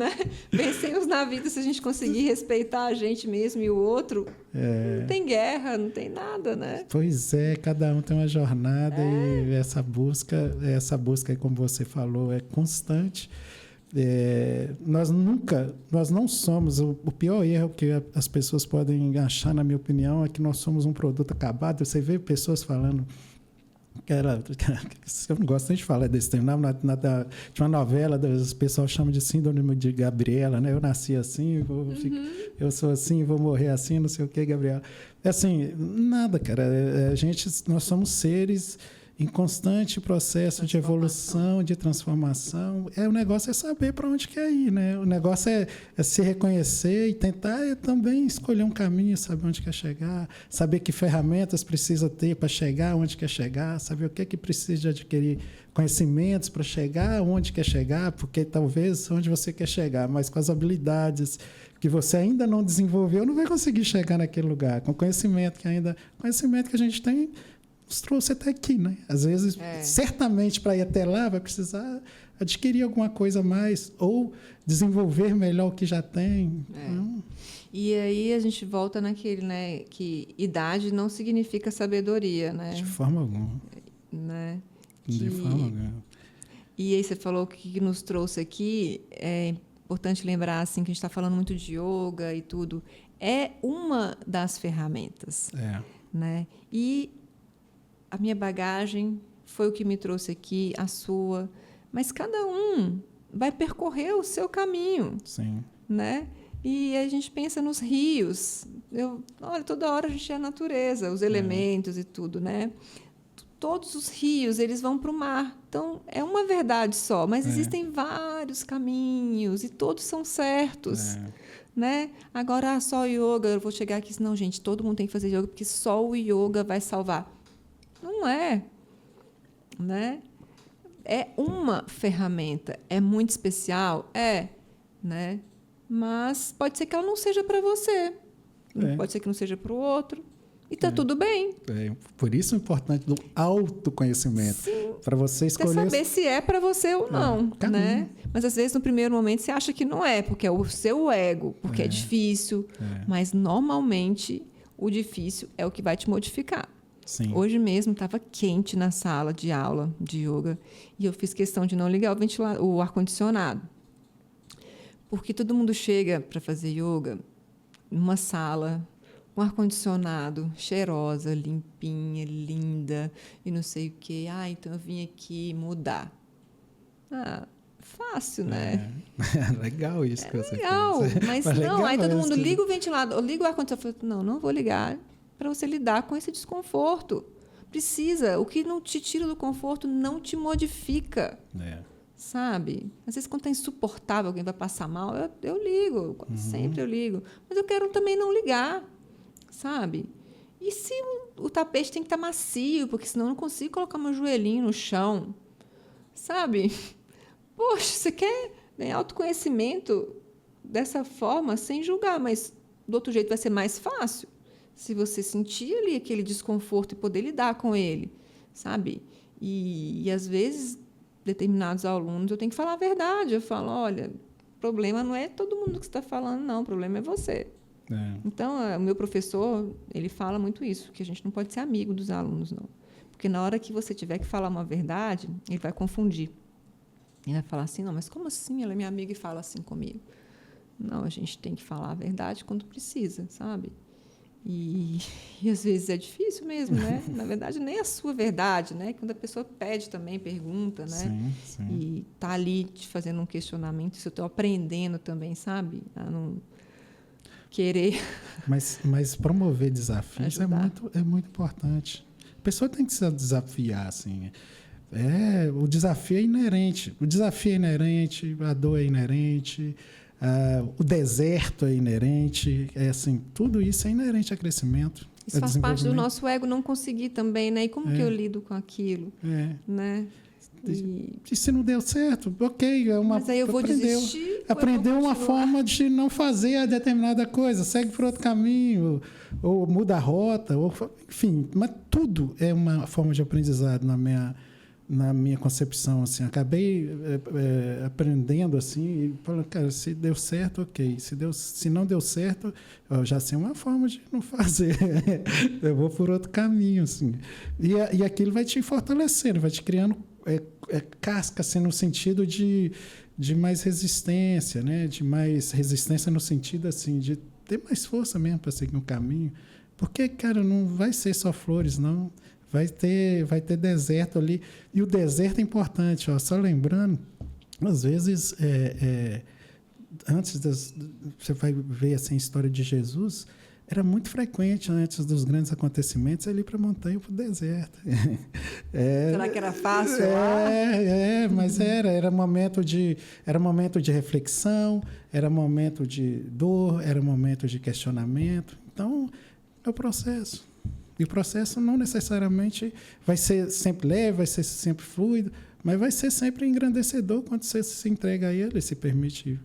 Vencemos na vida se a gente conseguir respeitar a gente mesmo e o outro. Não tem guerra, não tem nada, né? Pois é, cada um tem uma jornada e essa busca, como você falou, é constante. Nós não somos, o pior erro que as pessoas podem achar, na minha opinião, é que nós somos um produto acabado. Você vê pessoas falando... eu não gosto nem de falar desse termo. De uma novela, o pessoal chama de síndrome de Gabriela, né? Eu nasci assim, eu sou assim, vou morrer assim, não sei o que, Gabriela. É assim, nada, cara. Nós somos seres em constante processo de evolução, de transformação. O negócio é saber para onde quer ir, né? O negócio é se reconhecer e tentar também escolher um caminho, saber onde quer chegar, saber que ferramentas precisa ter para chegar onde quer chegar, saber o que precisa de adquirir conhecimentos para chegar onde quer chegar, porque talvez onde você quer chegar, mas com as habilidades que você ainda não desenvolveu, não vai conseguir chegar naquele lugar. Com conhecimento que a gente tem, nos trouxe até aqui, né? Às vezes, certamente, para ir até lá, vai precisar adquirir alguma coisa a mais ou desenvolver melhor o que já tem. E aí a gente volta naquele, né? Que idade não significa sabedoria, né? De forma alguma. Né? De forma alguma. E aí você falou que nos trouxe aqui, é importante lembrar assim, que a gente está falando muito de yoga e tudo. É uma das ferramentas. Né? E a minha bagagem foi o que me trouxe aqui, a sua. Mas cada um vai percorrer o seu caminho. Sim. Né? E a gente pensa nos rios. Olha, toda hora a gente é a natureza, os elementos e tudo, né? Todos os rios, eles vão para o mar. Então, é uma verdade só, mas existem vários caminhos e todos são certos. Né? Agora, só o yoga, eu vou chegar aqui, não, gente, todo mundo tem que fazer yoga, porque só o yoga vai salvar. Não é, né? É uma ferramenta, é muito especial, né? mas pode ser que ela não seja para você. Pode ser que não seja para o outro. E está tudo bem. Por isso é importante do autoconhecimento. Para você escolher... Até saber se é para você ou não. Né? Mas, às vezes, no primeiro momento, você acha que não é, porque é o seu ego, porque é difícil. Mas, normalmente, o difícil é o que vai te modificar. Sim. Hoje mesmo estava quente na sala de aula de yoga e eu fiz questão de não ligar o ar-condicionado. Porque todo mundo chega para fazer yoga numa sala com ar-condicionado, cheirosa, limpinha, linda e não sei o quê. Então eu vim aqui mudar. Fácil, né? Legal isso que você legal, fez. Mas não, legal aí todo mundo isso. liga o ventilador, liga o ar-condicionado. Eu falei, não vou ligar para você lidar com esse desconforto. Precisa. O que não te tira do conforto não te modifica. Sabe? Às vezes, quando está insuportável, alguém vai passar mal, eu ligo. Sempre eu ligo. Mas eu quero também não ligar. Sabe? E se o tapete tem que estar macio, porque senão eu não consigo colocar meu joelhinho no chão. Sabe? Poxa, você quer autoconhecimento dessa forma, sem julgar, mas do outro jeito vai ser mais fácil. Se você sentir ali aquele desconforto e poder lidar com ele, sabe? E às vezes, determinados alunos, eu tenho que falar a verdade. Eu falo, olha, o problema não é todo mundo que está falando, não. O problema é você. Então, o meu professor, ele fala muito isso, que a gente não pode ser amigo dos alunos, não. Porque na hora que você tiver que falar uma verdade, ele vai confundir. Ele vai falar assim, não, mas como assim? Ela é minha amiga e fala assim comigo. Não, a gente tem que falar a verdade quando precisa, sabe? E às vezes é difícil mesmo, né? Na verdade, nem a sua verdade, né? Quando a pessoa pede também, pergunta, né? Sim. E está ali te fazendo um questionamento, isso eu estou aprendendo também, sabe? A não querer... Mas promover desafios é muito importante. A pessoa tem que se desafiar, assim. O desafio é inerente. O desafio é inerente, a dor é inerente... o deserto é inerente, assim, tudo isso é inerente a crescimento. Isso faz parte do nosso ego não conseguir também, né? E como que eu lido com aquilo? Né? E se não deu certo, ok. Mas aí eu vou desistir? Aprendeu uma forma de não fazer a determinada coisa, segue por outro caminho, ou muda a rota, enfim. Mas tudo é uma forma de aprendizado na minha concepção, assim, acabei aprendendo assim e falando, cara, se deu certo, ok, se não deu certo, já sei uma forma de não fazer, eu vou por outro caminho, assim, e aquilo vai te fortalecendo, vai te criando casca, assim, no sentido de mais resistência, né, de mais resistência no sentido, assim, de ter mais força mesmo para seguir um caminho, porque, cara, não vai ser só flores, não. Vai ter deserto ali. E o deserto é importante. Só lembrando, às vezes, antes você vai ver assim, a história de Jesus, era muito frequente, antes dos grandes acontecimentos, ele ir para a montanha ou para o deserto. Será que era fácil? Mas era momento de reflexão, era momento de dor, era momento de questionamento. Então, é o processo. E o processo não necessariamente vai ser sempre leve, vai ser sempre fluido, mas vai ser sempre engrandecedor quando você se entrega a ele, se permite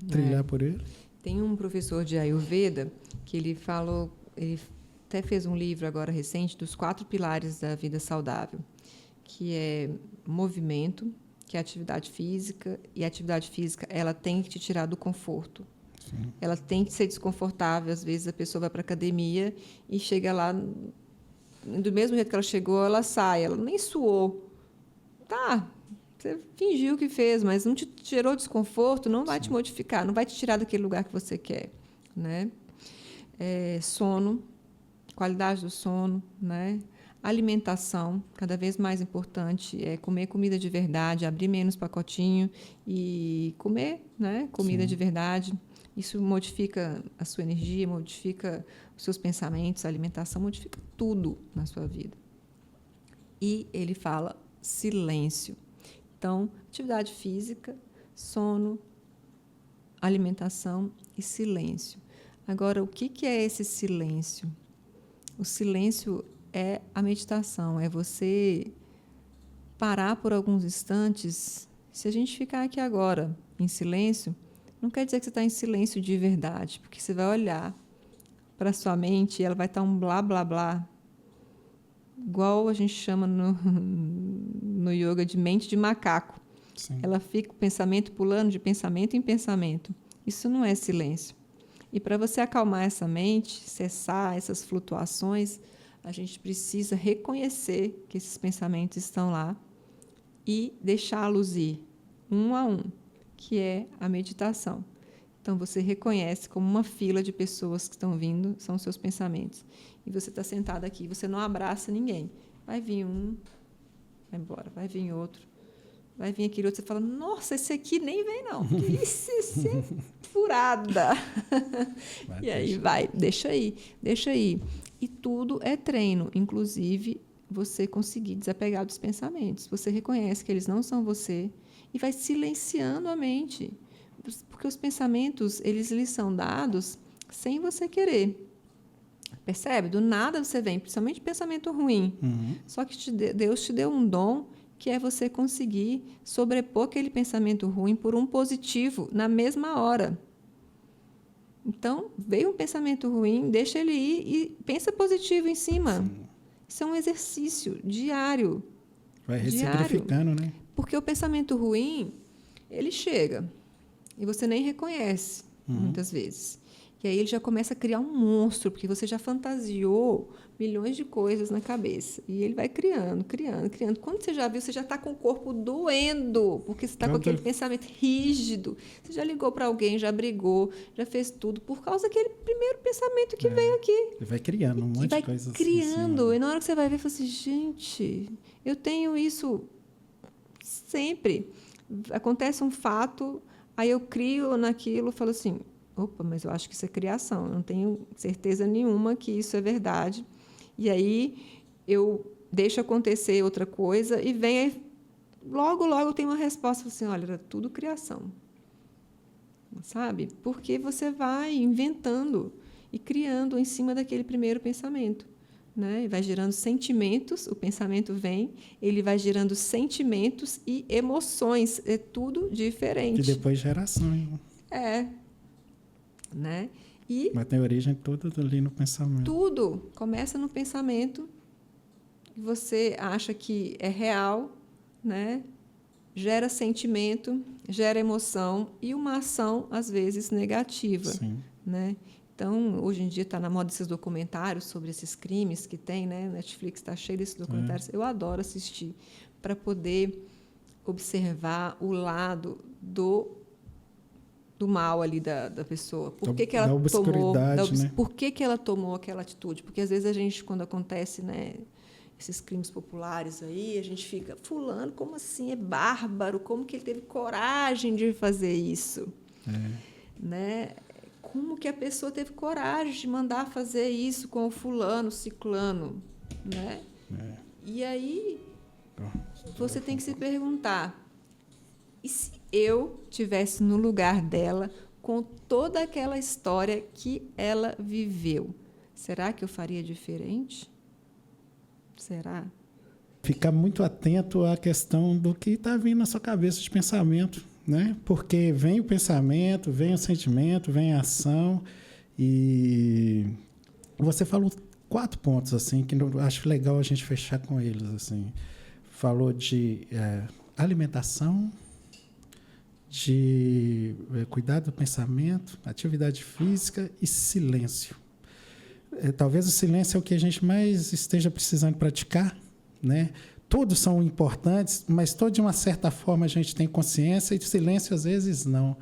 trilhar por ele. Tem um professor de Ayurveda que ele até fez um livro agora recente dos 4 pilares da vida saudável, que é movimento, que é atividade física, e a atividade física ela tem que te tirar do conforto. Sim. Ela tem que ser desconfortável. Às vezes a pessoa vai para a academia e chega lá, do mesmo jeito que ela chegou, ela sai, ela nem suou. Tá, você fingiu que fez, mas não te gerou desconforto, não vai te modificar, não vai te tirar daquele lugar que você quer, né? Sono, qualidade do sono, né? Alimentação, cada vez mais importante, comer comida de verdade, abrir menos pacotinho e comer, né? Comida de verdade. Isso modifica a sua energia, modifica os seus pensamentos, a alimentação modifica tudo na sua vida. E ele fala silêncio. Então, atividade física, sono, alimentação e silêncio. Agora, o que é esse silêncio? O silêncio é a meditação, é você parar por alguns instantes. Se a gente ficar aqui agora em silêncio, não quer dizer que você está em silêncio de verdade, porque você vai olhar para a sua mente e ela vai estar um blá, blá, blá, igual a gente chama no yoga de mente de macaco. Sim. Ela fica o pensamento pulando de pensamento em pensamento. Isso não é silêncio. E para você acalmar essa mente, cessar essas flutuações, a gente precisa reconhecer que esses pensamentos estão lá e deixá-los ir, um a um, que é a meditação. Então, você reconhece como uma fila de pessoas que estão vindo, são os seus pensamentos. E você está sentado aqui, você não abraça ninguém. Vai vir um, vai embora, vai vir outro, vai vir aquele outro, você fala, nossa, esse aqui nem vem não, que isso é furada. E aí vai, deixa aí. E tudo é treino, inclusive você conseguir desapegar dos pensamentos. Você reconhece que eles não são você e vai silenciando a mente. Porque os pensamentos, eles lhes são dados sem você querer. Percebe? Do nada você vem, principalmente pensamento ruim. Uhum. Só que Deus te deu um dom que é você conseguir sobrepor aquele pensamento ruim por um positivo na mesma hora. Então, veio um pensamento ruim, deixa ele ir e pensa positivo em cima. Sim. Isso é um exercício diário. Vai ressignificando, né? Porque o pensamento ruim, ele chega e você nem reconhece, muitas vezes. E aí ele já começa a criar um monstro, porque você já fantasiou milhões de coisas na cabeça. E ele vai criando. Quando você já viu, você já está com o corpo doendo, porque você está com aquele pensamento rígido. Você já ligou para alguém, já brigou, já fez tudo, por causa daquele primeiro pensamento que veio aqui. Ele vai criando um monte de coisas. Vai criando. Assim, e na hora que você vai ver, você fala assim, gente, eu tenho isso sempre. Acontece um fato, aí eu crio naquilo, falo assim, opa, mas eu acho que isso é criação, eu não tenho certeza nenhuma que isso é verdade. E aí eu deixo acontecer outra coisa e vem aí, logo eu tenho uma resposta assim, olha, era tudo criação. Sabe? Porque você vai inventando e criando em cima daquele primeiro pensamento. Né? E vai gerando sentimentos, o pensamento vem, ele vai gerando sentimentos e emoções, é tudo diferente. E depois geração. Né? Mas tem origem tudo ali no pensamento. Tudo começa no pensamento, que você acha que é real, né? Gera sentimento, gera emoção e uma ação, às vezes, negativa. Sim. Né? Então, hoje em dia está na moda esses documentários sobre esses crimes que tem, né? Netflix está cheio desses documentários. Eu adoro assistir para poder observar o lado do mal ali da pessoa. Por que ela tomou, né? Por que ela tomou aquela atitude? Porque às vezes a gente, quando acontece, né, esses crimes populares aí, a gente fica, fulano, como assim? É bárbaro, como que ele teve coragem de fazer isso? Né? Como que a pessoa teve coragem de mandar fazer isso com o fulano, ciclano? Né? E aí você tem que se perguntar, e se eu estivesse no lugar dela, com toda aquela história que ela viveu, será que eu faria diferente? Será? Ficar muito atento à questão do que está vindo na sua cabeça de pensamento, né? Porque vem o pensamento, vem o sentimento, vem a ação. E você falou 4 pontos assim que eu acho legal a gente fechar com eles. Assim. Falou de alimentação, de cuidado do pensamento, atividade física e silêncio. Talvez o silêncio é o que a gente mais esteja precisando praticar, né? Todos são importantes, mas todos de uma certa forma a gente tem consciência e de silêncio às vezes não.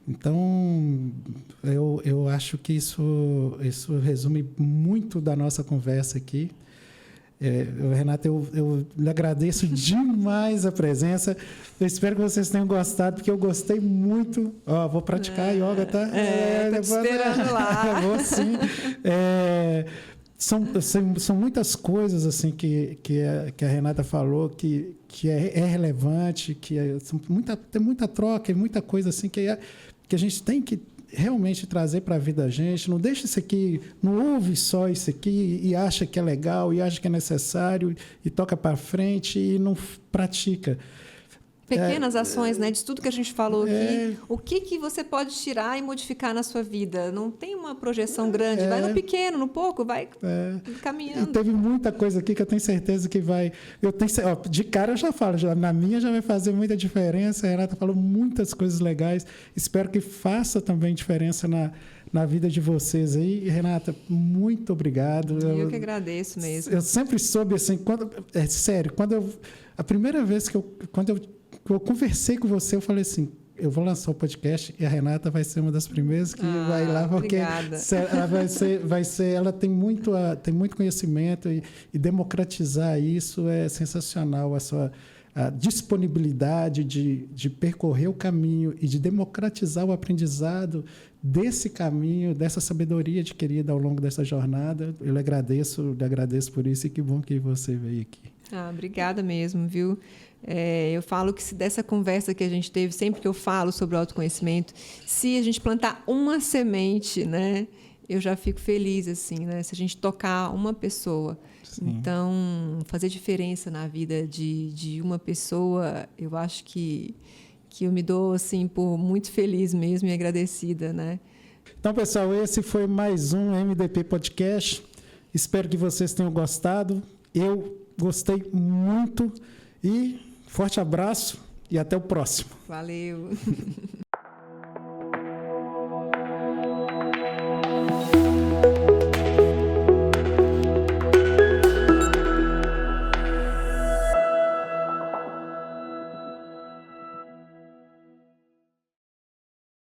Então, eu acho que isso resume muito da nossa conversa aqui. Renata, eu lhe agradeço demais a presença. Eu espero que vocês tenham gostado, porque eu gostei muito. Vou praticar yoga, tá? Tô te esperando lá. Vou sim. São muitas coisas assim que a Renata falou que é relevante, tem muita troca e muita coisa assim que a gente tem que realmente trazer para a vida da gente. Não deixa isso aqui, não ouve só isso aqui e acha que é legal e acha que é necessário e toca para frente e não pratica. Pequenas ações, né? De tudo que a gente falou aqui. O que você pode tirar e modificar na sua vida? Não tem uma projeção grande. Vai no pequeno, no pouco, vai caminhando. E teve muita coisa aqui que eu tenho certeza que vai... de cara eu já falo, na minha já vai fazer muita diferença. A Renata falou muitas coisas legais. Espero que faça também diferença na vida de vocês aí. Renata, muito obrigado. Eu que agradeço mesmo. Eu sempre soube assim, sério, a primeira vez quando eu conversei com você, eu falei assim, eu vou lançar o podcast e a Renata vai ser uma das primeiras que vai lá, porque ela ela tem muito conhecimento e democratizar isso é sensacional, a disponibilidade de percorrer o caminho e de democratizar o aprendizado desse caminho, dessa sabedoria adquirida ao longo dessa jornada. Eu lhe agradeço por isso e que bom que você veio aqui. Obrigada mesmo, viu? Eu falo que dessa conversa que a gente teve, sempre que eu falo sobre o autoconhecimento, se a gente plantar uma semente, né, eu já fico feliz, assim, né? Se a gente tocar uma pessoa. Sim. Então, fazer diferença na vida de uma pessoa, eu acho que eu me dou, assim, por muito feliz mesmo e agradecida, né? Então, pessoal, esse foi mais um MDP Podcast. Espero que vocês tenham gostado. Eu gostei muito e forte abraço e até o próximo. Valeu!